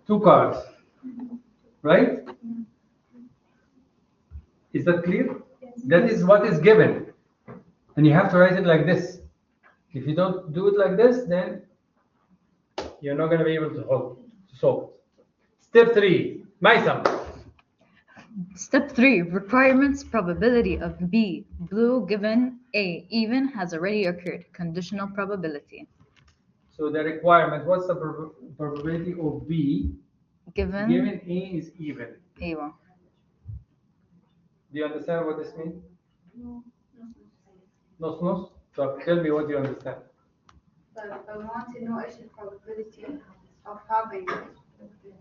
2 cards. Right? Is that clear? Yes. That is what is given. And you have to write it like this. If you don't do it like this, then you're not going to be able to solve it. Step 3. Maisam. Step 3, requirements probability of B, blue given A, even has already occurred, conditional probability. So the requirement, what's the probability of B Given given A is even? A1. Do you understand what this means? Nos, nos? So tell me what you understand. But I want to know what's the probability of having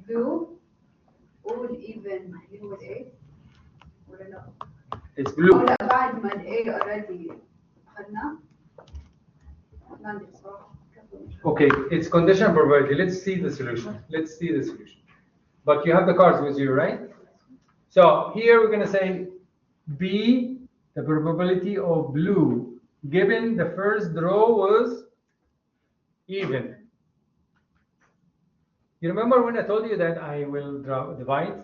blue all even with A ولا لا؟ It's أو blue. لا بعد ما ال A already أخذناه ما أدري صراحة. Okay, it's conditional probability. Let's see the solution. Let's see the solution. But you have the cards with you, right? So here we're going to say B, the probability of blue, given the first draw was even. You remember when I told you that I will divide?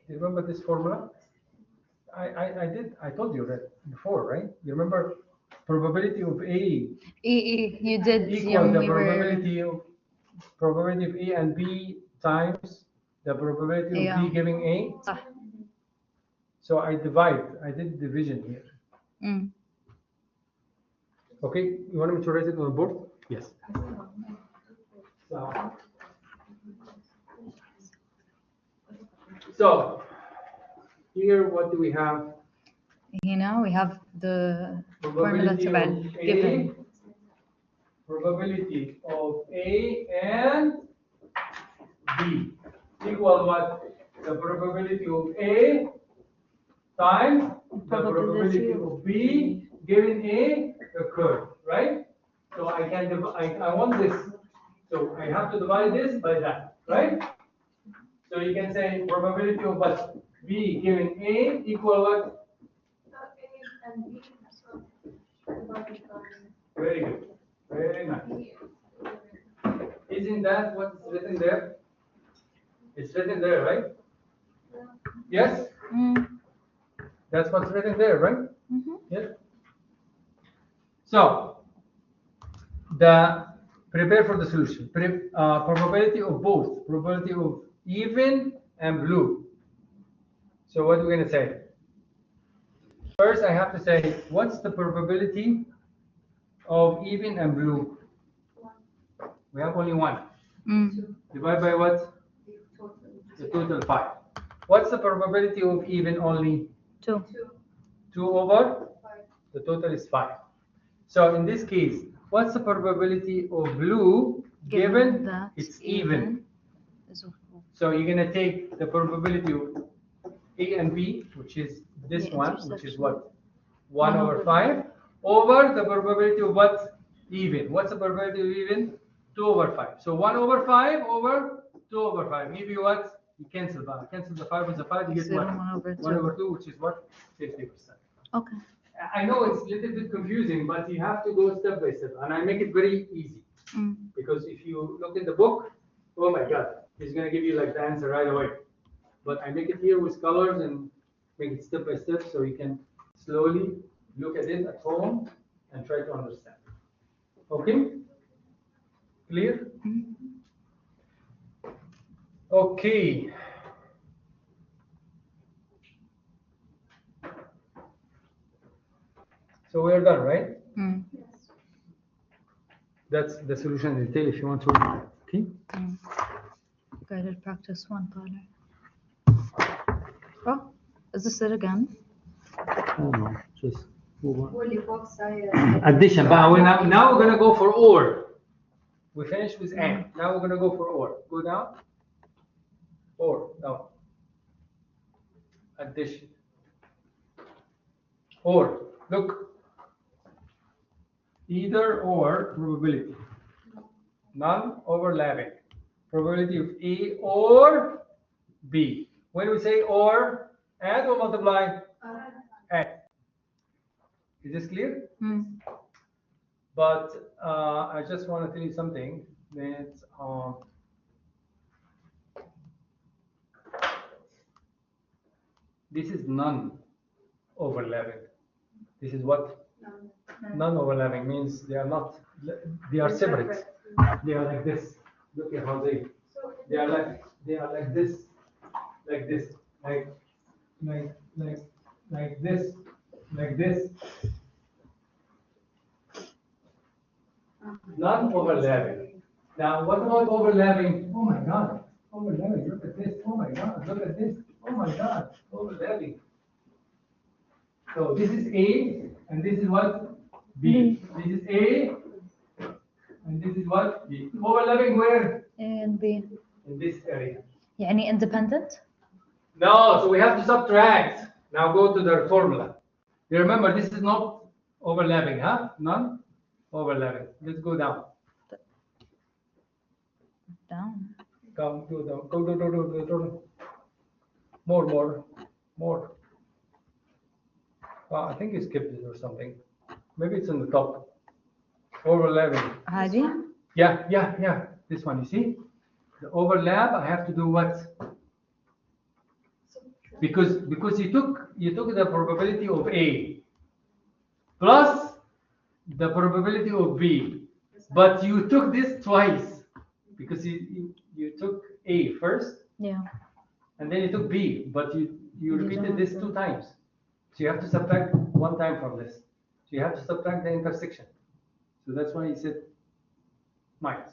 Do you remember this formula? I told you that before, right? You remember probability of A You did. equals the we were probability of A and B times the probability of B giving A. صح. So I did division here. Mm. Okay, you want me to write it on the board? Yes. So here what do we have? هنا we have the formula Probability تبع of A, given. probability of A and B equal what? The probability of A times the probability of B given A occurred, right? So I can I want this. So I have to divide this by that, right? So you can say probability of what? B given A equal what? Very good. Very nice. Isn't that what's written there? It's written there, right? Yes? Mm. That's what's written there, right? Mm-hmm. Yes. So, prepare for the solution. Probability of both. Probability of even and blue. So what are we going to say? First, I have to say, what's the probability of even and blue? We have only one. Mm. Divide by what? The total 5. What's the probability of even only? 2. 2 over? 5. The total is 5. So in this case, what's the probability of blue given that it's even? is So you're going to take the probability of A and B, which is this The one, which is intersection. what? 1 1 over over 5, over the probability of what? Even. What's the probability of even? 2 over 5. So 1 over 5 over 2 over 5. Give you what? You cancel that. Cancel the 5 with the 5, you get Zero, what? 1 over 1 2. over 2, which is what? 50%. Okay. I know it's a little bit confusing, but you have to go step by step. And I make it very easy. Mm. Because if you look in the book, oh my God, he's going to give you like the answer right away. But I make it here with colors and make it step by step so you can slowly look at it at home and try to understand. Okay? Clear? Okay. So we are done, right? Mm. That's the solution in detail if you want to. Okay? Mm. Guided practice 1, Tyler. Oh, is this it again? Oh no, just move on. واللي فوق صاير Addition, but now we're gonna go for or. We finished with and. Now we're gonna go for or. Go down. Or down. Addition. Or look. Either or probability. None overlapping. Probability of A or B. When we say or, add or multiply? Add. Is this clear? Mm. But I just want to tell you something that this is non-overlapping. This is what? Non-overlapping means they are not. They are separate. They are like this. Look at how they are like this, like this, like this, like this. Non-overlapping. Now, what about overlapping? Oh my God, overlapping. Look at this. Oh my God, look at this. Oh my God, overlapping. So this is A, and this is what? B. This is A, and this is what? B. Overlapping where? A and B. In this area. يعني independent? No, so we have to subtract. Now go to the formula. You remember, this is not overlapping, huh? None overlapping. Let's go down. Down. Come, go down. Go. More. I think you skipped it or something. Maybe it's in the top. Overlapping. عادي? Yeah. This one, you see? The overlap, I have to do what? Because you took the probability of A plus the probability of B, but you took this twice because you took A first Yeah. and then you took B, but you repeated this 2 times. So you have to subtract 1 time from this. So you have to subtract the intersection. So that's why he said minus.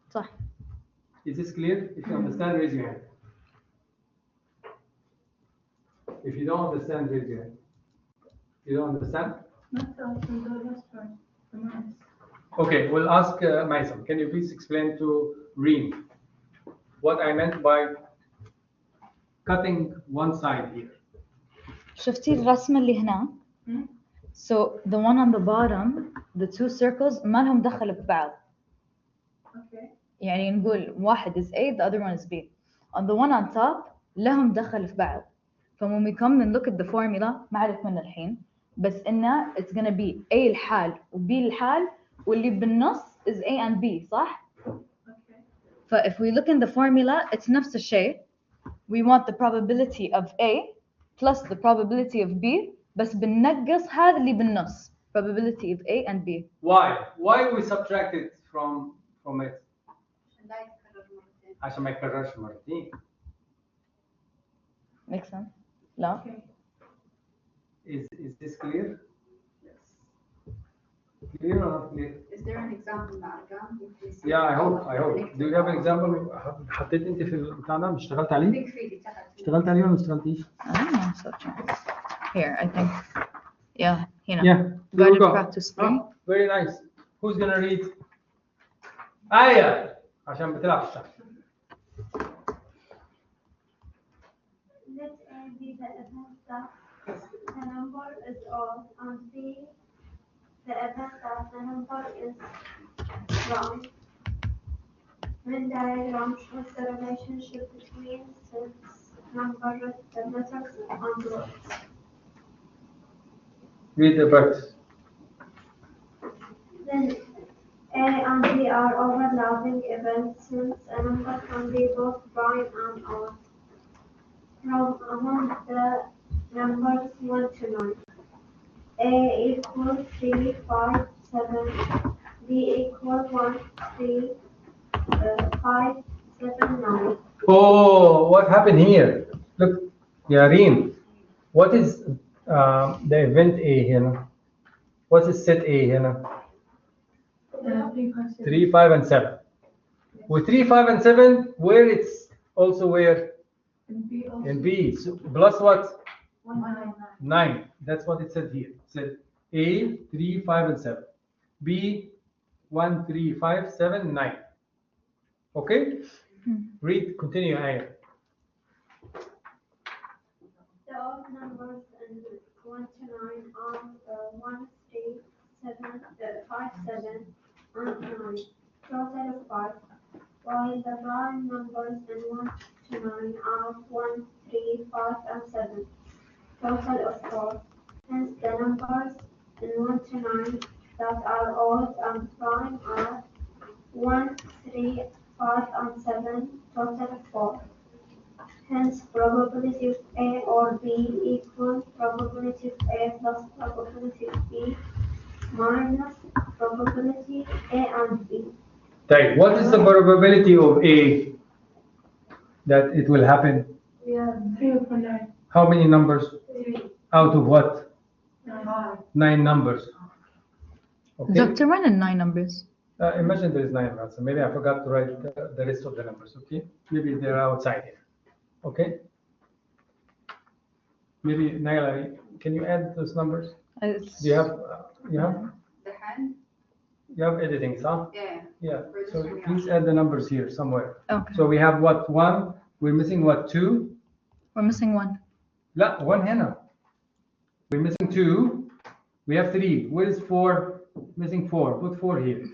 صح. Is this clear? If you understand, raise your hand. If you don't understand, raise your hand. You don't understand? Okay, we'll ask Maisam. Can you please explain to Reem what I meant by cutting one side here? شفتي الرسمة اللي هنا؟ So the one on the bottom, the 2 circles ما لهم دخل ببعض. Okay. يعني نقول واحد is A, the other one is B. On the one on top لهم دخل في بعض. So when we come and look at the formula ما أعرف من الحين بس إنه it's gonna be A الحال و B الحال واللي بالنص is A and B صح؟ Okay. So if we look in the formula it's نفس الشيء. We want the probability of A plus the probability of B بس بننقص هذا اللي بالنص probability of A and B. Why we subtract it from it؟ لا يتكرر مرتين. عشان ما يتكررش مرتين. Make sense? لا؟ Is this clear? Yes. Clear or not clear? Is there an example مع أرقام? Yeah, I hope. Do you have an example? حطيت انت في البتاع ده اشتغلت عليه؟ Big feet تحت. اشتغلت عليه ولا ما اشتغلتيش؟ I don't know, so here, I think. Yeah, هنا. Yeah. There we Guided go. practice 3. Oh, very nice. Who's gonna read? آية عشان بتلعب في الشهر. Let A be the event that the number is odd and B the event that the number is wrong. When diagram shows the relationship between sets, number, letters, and words. Read the practice. Then A and B are overlapping events since a number can be both prime and odd. From among the numbers 1 to 9. A equals 3, 5, 7. B equals 1, 3, 5, 7, 9. Oh, what happened here? Look, Yareen, what is the event A here? What is set A here? 3, 5, and 7. With 3, 5, and 7, where it's also where? In B. So plus what? 9. That's what it said here. It said A, 3, 5, and 7. B, 1, 3, 5, 7, 9. Okay? Read, continue, Aya. The odd numbers in 1 to 9 are 1, 3, 7, 5, 7, and 9. Total of 5. While the prime numbers in 1 to 9 are 1, 3, 5, and 7. Total of 4. Hence the numbers in 1 to 9 that are odd and prime are 1, 3, 5, and 7. Total of 4. Hence, probability of A or B equals probability of A plus probability of B minus probability A and B. Right. What is the probability of A that it will happen? We have 3 over 9. How many numbers? 3. Out of what? 9. 9 numbers. Okay. Dr. When in 9 numbers? Imagine there is 9 numbers. So maybe I forgot to write the rest of the numbers. Okay. Maybe they're outside here. Okay. Maybe Naila, can you add those numbers? Do you have? You have? The hand? You have editing, huh? Yeah. Yeah. So please add the numbers here somewhere. Okay. So we have what? 1. We're missing what? 2. We're missing 1. لا 1 هنا. We're missing 2. We have 3. Where is 4? Missing 4. Put 4 here.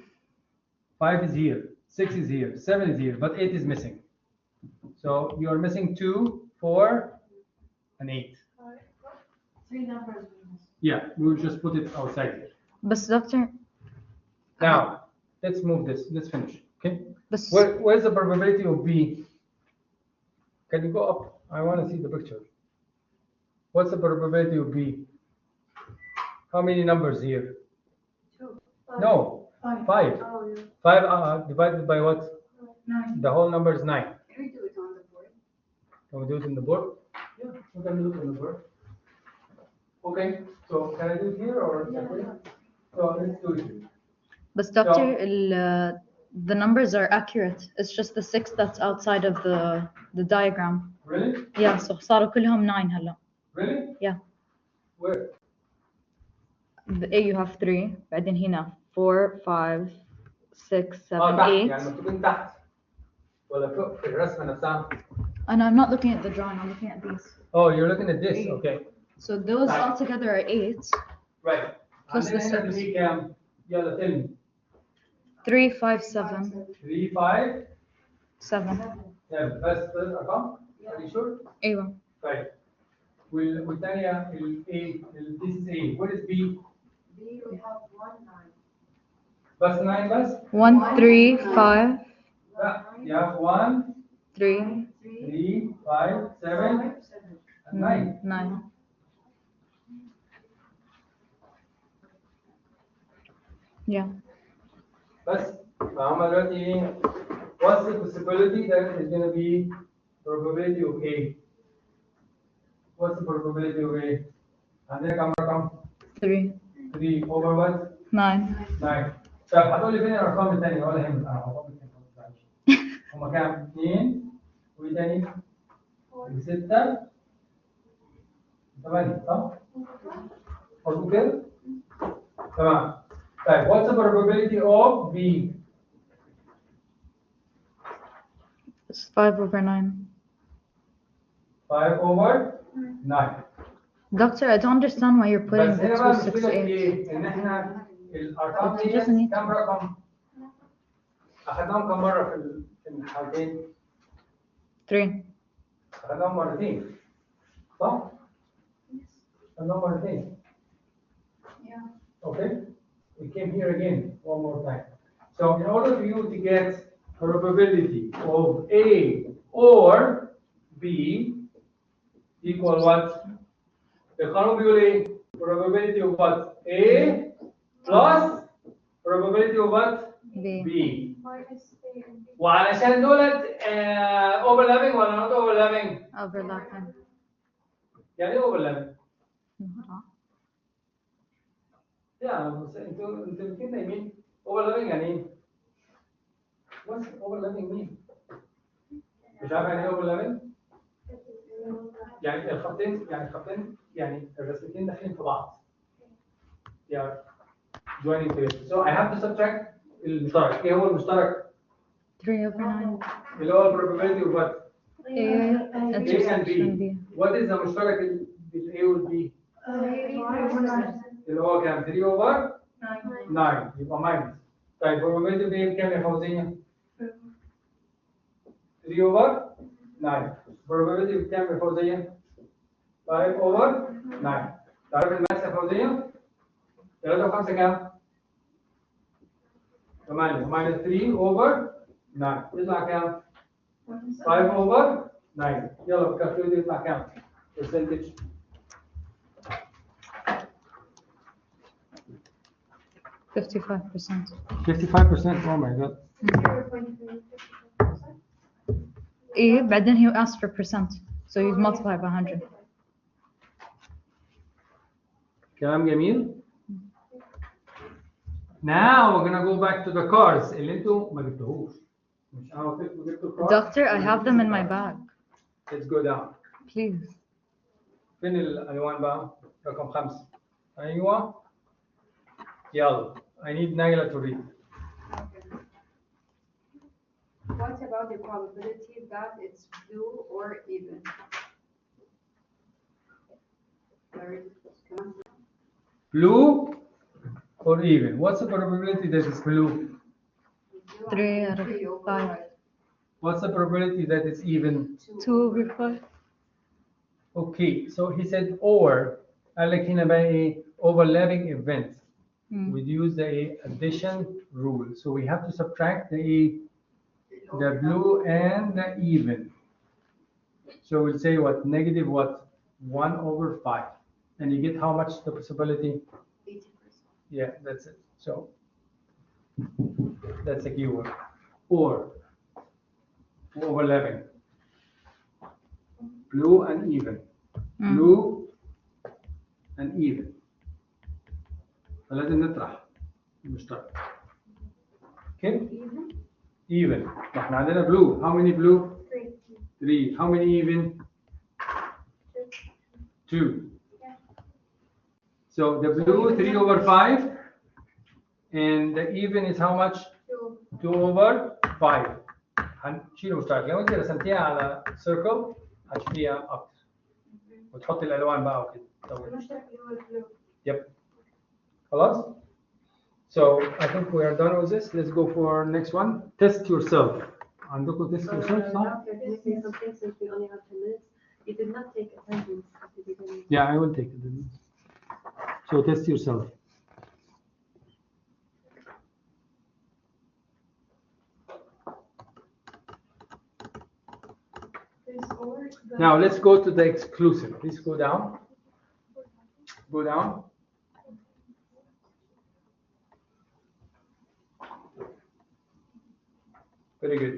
5 is here. 6 is here. 7 is here. But 8 is missing. So you are missing 2, 4, and 8. 3 numbers. Yeah, we'll just put it outside here. But Doctor, Now, let's move this. Let's finish. Okay. but Where's the probability of B? Can you go up? I want to see the picture. What's the probability of B? How many numbers here? 2. No, 5. 5. Oh, yeah. 5 divided by what? 9. The whole number is 9. Can we do it on the board? Can we do it in the board? Yeah, we can do it in the board. Okay, so can I do it here or? So let's do it here. But Doctor, the numbers are accurate. It's just the 6 that's outside of the diagram. Really? Yeah, so صاروا كلهم 9 هلا. Really? Yeah. Where? The A you have 3. بعدين هنا 4 5 6 7 تحت 8. يعني مكتوبين تحت ولا فوق في الرسمة نفسها؟ And I'm not looking at the drawing. I'm looking at these. Oh, you're looking at this. Okay. So those all together are 8. Right. Plus the عندنا هنا six. في كام؟ يلا tell me. 3 5 7 3 5 7. 7 بس 3 أرقام؟ Are you sure? أيوة. Right. والثانية A this is A. What is B? B, we have 1, 9. بس 9 بس؟ 1 3 5 لا. You have 1 3 3 5 7 and 9. 9. Yeah. بس فهم دلوقتي ايه؟ What's the possibility that is going to be probability of A? What's the probability of A? عندنا كم رقم؟ 3 3 over what? 9. طيب هتقول لي فين الارقام الثانيه ولا يهمك انا هحطهم لك هنا. هما كام؟ 2 وايه تاني؟ 6 8 صح؟ مظبوط كده؟ تمام. طيب what's the probability of B؟ It's 5/9. 5/9. Doctor, I don't understand why you're putting بس the هنا بقى المشكله في 268. ايه؟ ان احنا الارقام It دي doesn't need كام to. رقم؟ اخذناهم كم مره في الحالتين؟ 3. اخذناهم مرتين صح؟ اخذناهم مرتين. Yeah. Okay? We came here again one more time. So in order for you to get probability of A or B equal what? القانون بيقول ايه؟ Probability of what? A plus probability of what? B. B. وعلشان دولت overlapping ولا not overlapping؟ Overlapping. يعني ايه overlapping؟ No. بس انتوا الاثنين نايمين. overlapping يعني ايه؟ What's overlapping mean؟ مش عارف يعني ايه overlapping؟ يعني الخطين يعني الرسمتين داخلين في بعض. They are joining together. So I have to subtract المشترك. ايه هو المشترك؟ 3/9. اللي هو probability of what؟ A A and intersection B. B. What is the مشترك بين A وال B؟ اللي هو كام؟ 3/9 يبقى minus. طيب probability of A بكام يا فوزية؟ 3/9. probability بكام يا فوزية؟ 5/9. تعرف الماس يا فوزية؟ 3 و5 كام؟ 8 minus 3/9 يطلع كام؟ 5/9. يلا بالكالكوليتر يطلع كام؟ percentage 55%. 55%. Oh my god. A, بعدين he asked for percent. So you multiply by 100. كلام جميل. Now we're gonna go back to the cars اللي انتوا ما جبتوهوش. مش انا قلت لكم جبتوا الكارز؟ Doctor, I have them in my bag. Let's go down. Please. فين الالوان بقى؟ رقم 5. ايوه. يلا. I need Naila to read. Okay. What about the probability that it's blue or even? Blue or even? What's the probability that it's blue? 3/5. What's the probability that it's even? 2/5. Okay, so he said or. قال لك هنا بقى ايه؟ Overlapping events. We'd use the addition rule. So we have to subtract the blue and the even. So we'll say what? Negative what? 1/5. And you get how much the possibility? 80%. Yeah, that's it. So that's a keyword. Or overlapping. Blue and even. Blue and even. فلازم نطرح المشترك. Okay? Even. ما احنا عندنا blue. How many blue? 3. How many even? 2. So the blue 3/5 and the even is how much? 2/5. هنشيل المشترك. لو انت رسمتيها على circle هتشوفيها اكتر. وتحطي الالوان بقى وكده. المشترك اللي هو البلو. Yep. خلاص? So I think we are done with this. Let's go for next one. Test yourself. عندكم test yourself صح? Can you say something since we only have 10 minutes? You did not take attendance at the beginning. Yeah, I will take it. So test yourself. Now let's go to the exclusive. Please go down. Go down. Very good.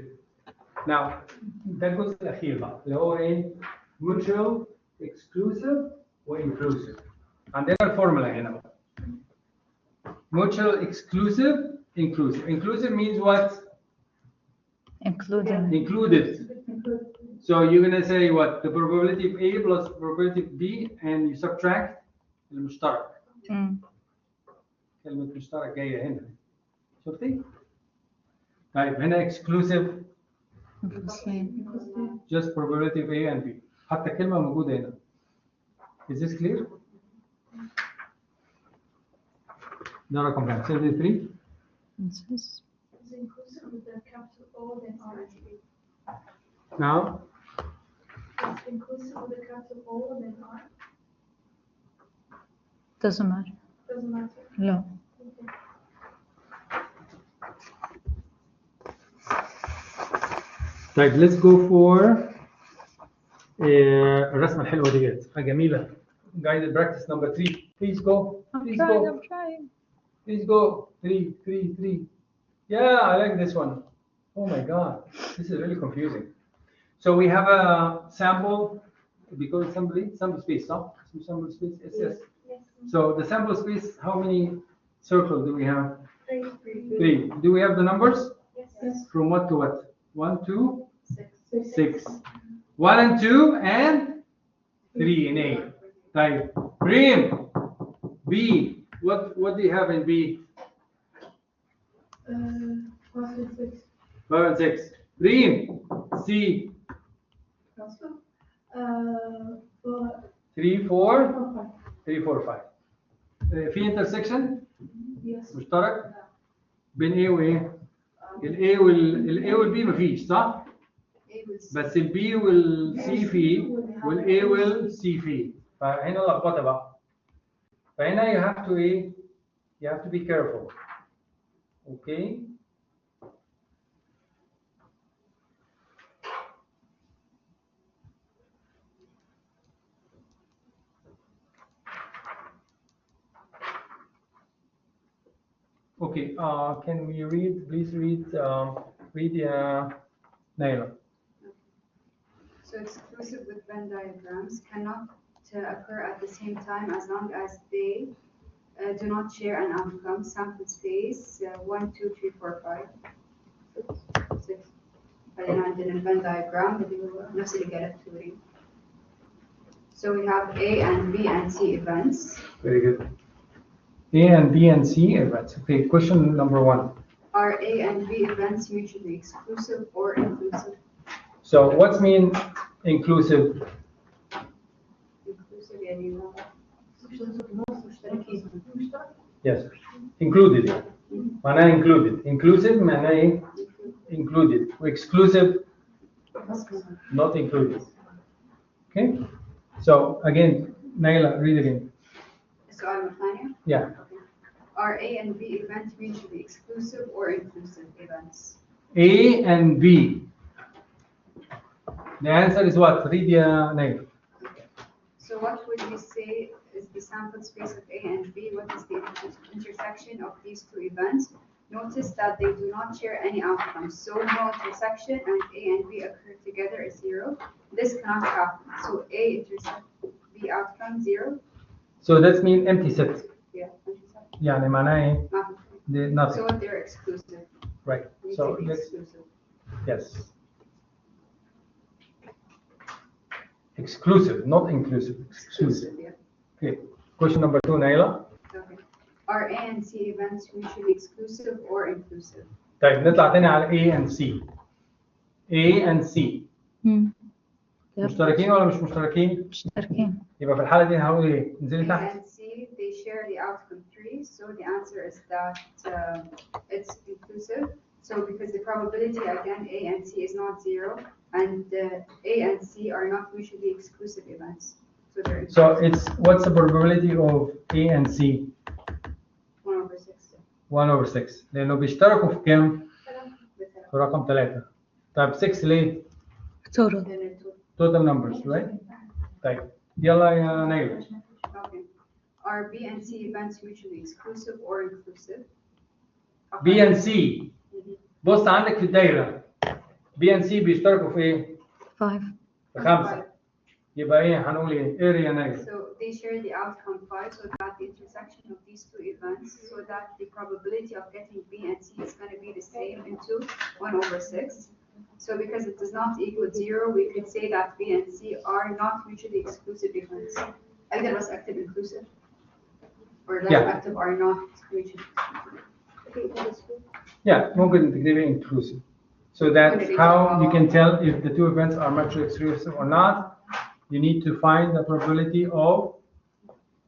Now ده الجزء الأخير بقى اللي هو إيه؟ mutual, exclusive, و inclusive. عندنا الفورمولا هنا بقى. mutual exclusive, inclusive. Inclusive means what? Including. Included. So you're gonna say what? The probability of A plus probability of B, and you subtract المشترك. كلمة مشترك جاية هنا. شفتي؟ طيب هنا exclusive. Just probability of A and B. حتى كلمة موجودة هنا. Is this clear? ده رقم كام؟ 73. Is inclusive with the capital O then R and B. Now, It's inclusive with the capital O then R. Doesn't matter. Doesn't matter. No. Okay. طيب let's go for الرسمة الحلوة ديت جميلة. Guided practice number 3. Please go. Please go. I'm trying. Please go. 3, 3, 3. Yeah, I like this one. Oh my God, this is really confusing. So we have a sample, because sample space, huh? Sample space, yes. So the sample space, how many circles do we have? 3. Do we have the numbers? Yes. From what to what? 1 to 6. 6. 1 and 2 and 3 in A. Type. Reem. B. What do you have in B? 5 and 6. 5 and 6. Reem. C. 4. 3 4 3 4 5. في intersection Yes. مشترك بين A وإيه؟ ال A وال B مفيش صح؟ بس ال B وال C فيه وال A وال C فيه. فهنا لخبطة بقى. فهنا you have to إيه؟ You have to be careful. Okay. Okay, can we read, please read Naila. So exclusive with Venn diagrams cannot occur at the same time as long as they do not share an outcome. Sample space 1, 2, 3, 4, 5, 6. بعدين عندنا الفن diagram اللي هو نفس اللي قالت توري. So we have A and B and C events. Very good. A and B and C events. Okay, question number 1. Are A and B events mutually exclusive or inclusive? So what's mean inclusive? Inclusive يعني مشتركين. Yes. Included. معناها included. Inclusive معناها ايه؟ Included. Exclusive not included. Okay? So again, Naila, read again. السؤال الثاني. Yeah. Are A and B events mutually exclusive or inclusive events? A and B. The answer is what? Read Naila. So what would we say is the sample space of A and B? What is the intersection of these two events? Notice that they do not share any outcomes. So no intersection and A and B occur together is 0. This cannot happen. So A intersect B outcome 0. So that's mean empty set. Yeah, intersection. يعني معناها ايه؟ Nothing. So they're exclusive. Right. So Mutually let's, exclusive. yes. Exclusive, not inclusive. Exclusive. Yeah. Okay. Question number 2, Naila. Okay. Are A and C events mutually exclusive or inclusive? طيب نطلع تاني على A and C. A and C. مشتركين ولا مش مشتركين؟ مشتركين. يبقى في الحالة دي هنقول ايه؟ انزلي A تحت. and C, they share the outcome 3, so the answer is that it's inclusive. So because the probability again A and C is not 0, and A and C are not mutually exclusive events. So they're inclusive. So it's what's the probability of A and C? 1/6. 1/6 لأنه بيشتركوا في كام؟ بثلاثة. في رقم 3. طيب 6 ليه؟ Total. Then it would- total numbers, right? طيب يلا يا نيل. Okay. Are B and C events mutually exclusive or inclusive? B and C. بص عندك في الدايرة. B and C بيشتركوا في ايه؟ 5. في 5. يبقى ايه هنقول ايه؟ اريا نيل. So they share the outcome 5, so that the intersection of these two events, so that the probability of getting B and C is going to be the same into 1/6. So because it does not equal 0, we could say that B and C are not mutually exclusive events. Either was active inclusive, or less Yeah. active are not mutually exclusive. Yeah, ممكن تكتبي inclusive. So that's how you can tell if the two events are mutually exclusive or not. You need to find the probability of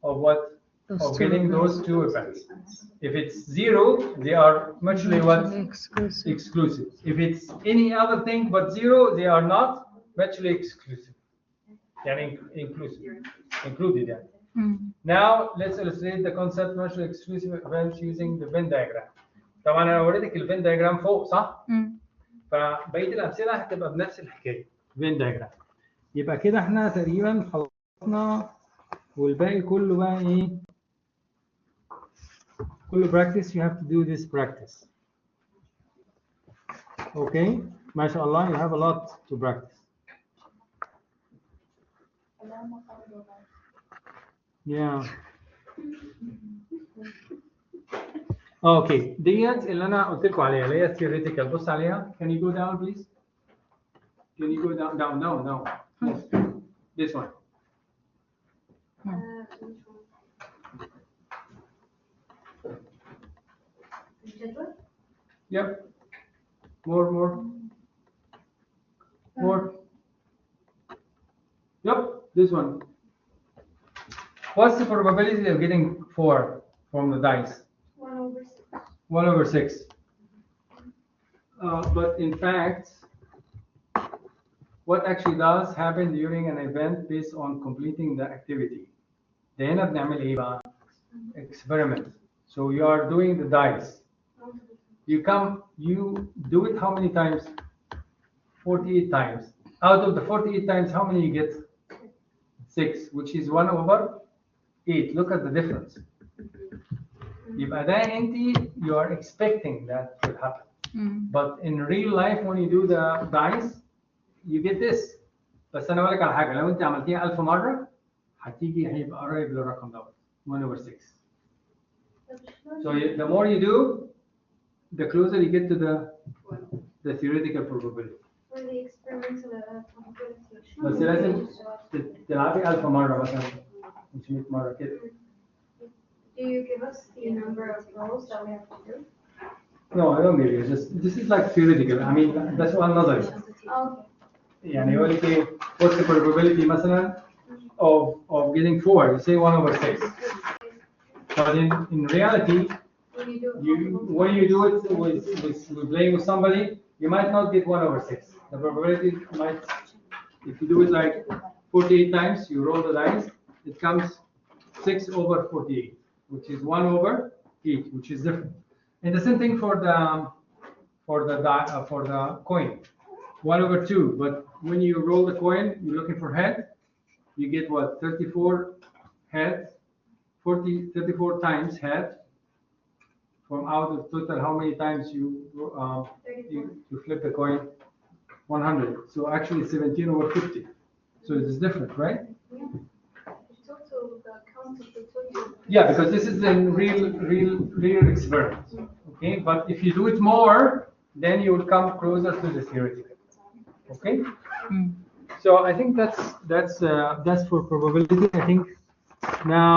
what? Of getting those two events. If it's 0, they are mutually what? Exclusive. If it's any other thing but 0, they are not mutually exclusive. Yani inclusive. Included. Yeah. Now let's illustrate the concept mutually exclusive events using the Venn diagram. طبعا انا وريتك الفين diagram فوق صح؟ فبقيه الامثله هتبقى بنفس الحكايه Venn diagram. يبقى كده احنا تقريبا خلصنا والباقي كله بقى ايه؟ كله practice. You have to do this practice. Okay, ما شاء الله, you have a lot to practice. Yeah. Okay, ديت اللي انا قلت لكم عليها اللي هي theoretical. بص عليها. Can you go down please? Can you go down? No. Yes. This one. Yep. More. Yep, this one. What's the probability of getting 4 from the dice? 1/6. 1/6. But in fact, what actually does happen during an event based on completing the activity? ده هنا بنعمل ايه بقى؟ Experiment. So you are doing the dice. You do it how many times? 48 times. Out of the 48 times, how many you get? 6, which is 1/8. Look at the difference. يبقى ده you are expecting that will happen. But in real life, when you do the dice, you get this. بس أنا أقول لك على حاجة. لو أنت عملتيها 1000 مرة هيبقى قريب للرقم دوت 1/6. So the more you do, the closer you get to the theoretical probability. For the experimental probability. بس لازم تلعبي 1000 مرة مثلا 500 مرة كده. Do you give us the number of rolls that we have to do? No, I don't give you. This is like theoretical. I mean, that's one نظري. Okay. يعني يقول لك ايه what's the probability مثلا of getting 4? You say 1/6. But in reality, when you do it with playing with somebody, you might not get 1/6. The probability might, if you do it like 48 times, you roll the dice, it comes 6/48, which is 1/8, which is different. And the same thing for the coin, 1/2. But when you roll the coin, you're looking for head. You get what? 34 head, 34 times head. From out of total, how many times you flip the coin? 100. So actually 17/50. So it is different, right? Total, the count of the total. Yeah, because this is a real experiment. Okay, but if you do it more, then you will come closer to the theoretical. Okay. So I think that's for probability. I think now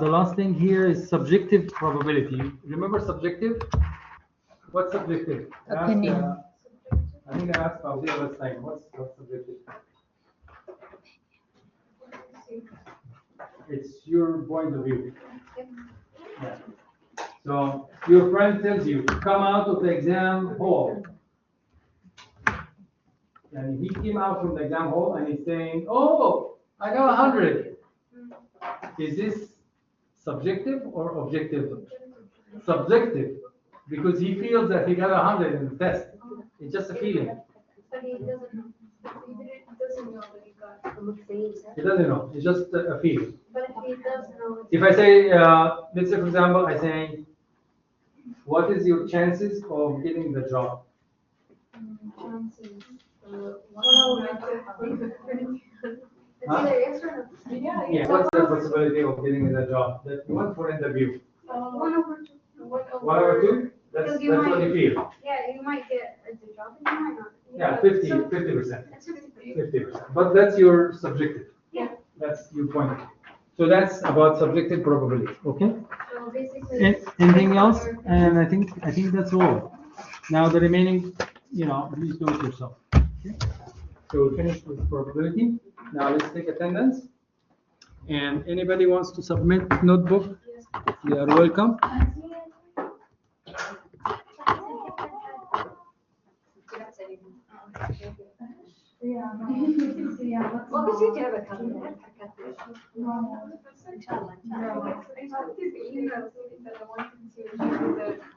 the last thing here is subjective probability. Remember subjective? What's subjective? Opinion. I think I asked Fauzi last time. What's subjective? It's your point of view. Yeah. So your friend tells you, come out of the exam hall. And he came out from the exam hall and he's saying, oh, I got 100. Is this subjective or objective? Subjective, because he feels that he got 100 in the test. It's just a feeling. But he doesn't know. He doesn't know that he got. He doesn't know. It's just a feeling. But if he does know. If I say, let's say for example, I say, what is your chances of getting the job? Chances. It's either yes or no. Yeah. What's the possibility of getting the job that you want for interview? 1/2. 1/2. That's Because you what might- you feel. Yeah, you might get the job and you might not. Yeah, 50%. That's 50%. 50%. But that's your subjective. Yeah. That's your point. So that's about subjective probability. Okay. So basically. Anything else? And I think that's all. Now the remaining, please do it yourself. Okay. So we finished with probability. Now let's take attendance. And anybody wants to submit notebook, you are welcome.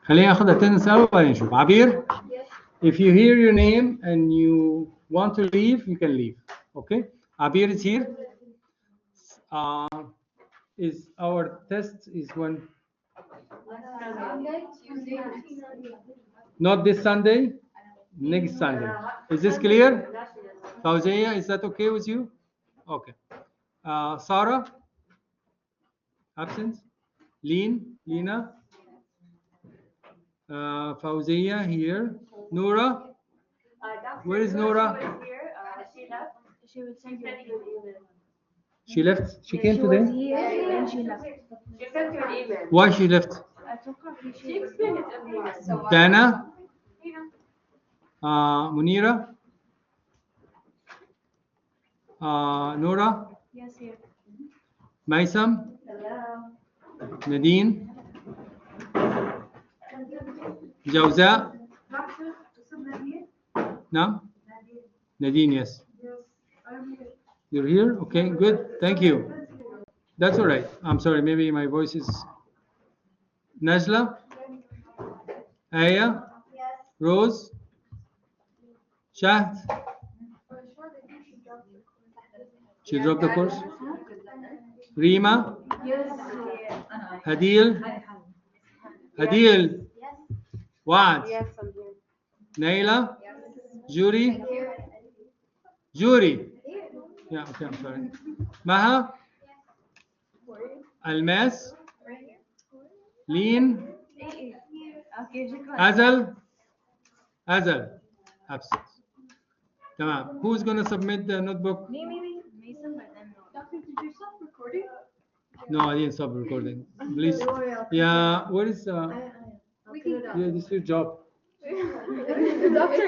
خلينا ناخد attendance الأول وبعدين نشوف. عبير, if you hear your name and you want to leave, you can leave. Okay? Abir is here. Is our test is when? Not this Sunday, next Sunday. Is this clear? Fauziya, is that okay with you? Okay. Sarah? Absent? Lena? Fauziya here. Noura? Where is Noura? She would send you an email. She left? She came today? Here and she left. She sent you an email. Why she left? She explained it in the email. Dana? Munira? Noura? Yes, here. Maisam? Hello. Nadine? Jawza? No? Nadine, yes. You're here? Okay, good. Thank you. That's all right. I'm sorry, maybe my voice is... Najla? Aya? Yes. Rose? Shahd? She dropped the course? Rima? Yes. Hadil? Hadil? Yes. Waad? Yes, I'm here. Naila? Jury? Jury? Yeah, okay, I'm sorry. Maha? Almas? Leen? Okay, شكرا. Azal? Azal? Absent. Tamam. Who's going to submit the notebook? Me. Mason, but then no. Doctor, did you stop recording? No, I didn't stop recording. Please. Yeah, what is, yeah, this is your job. Doctor,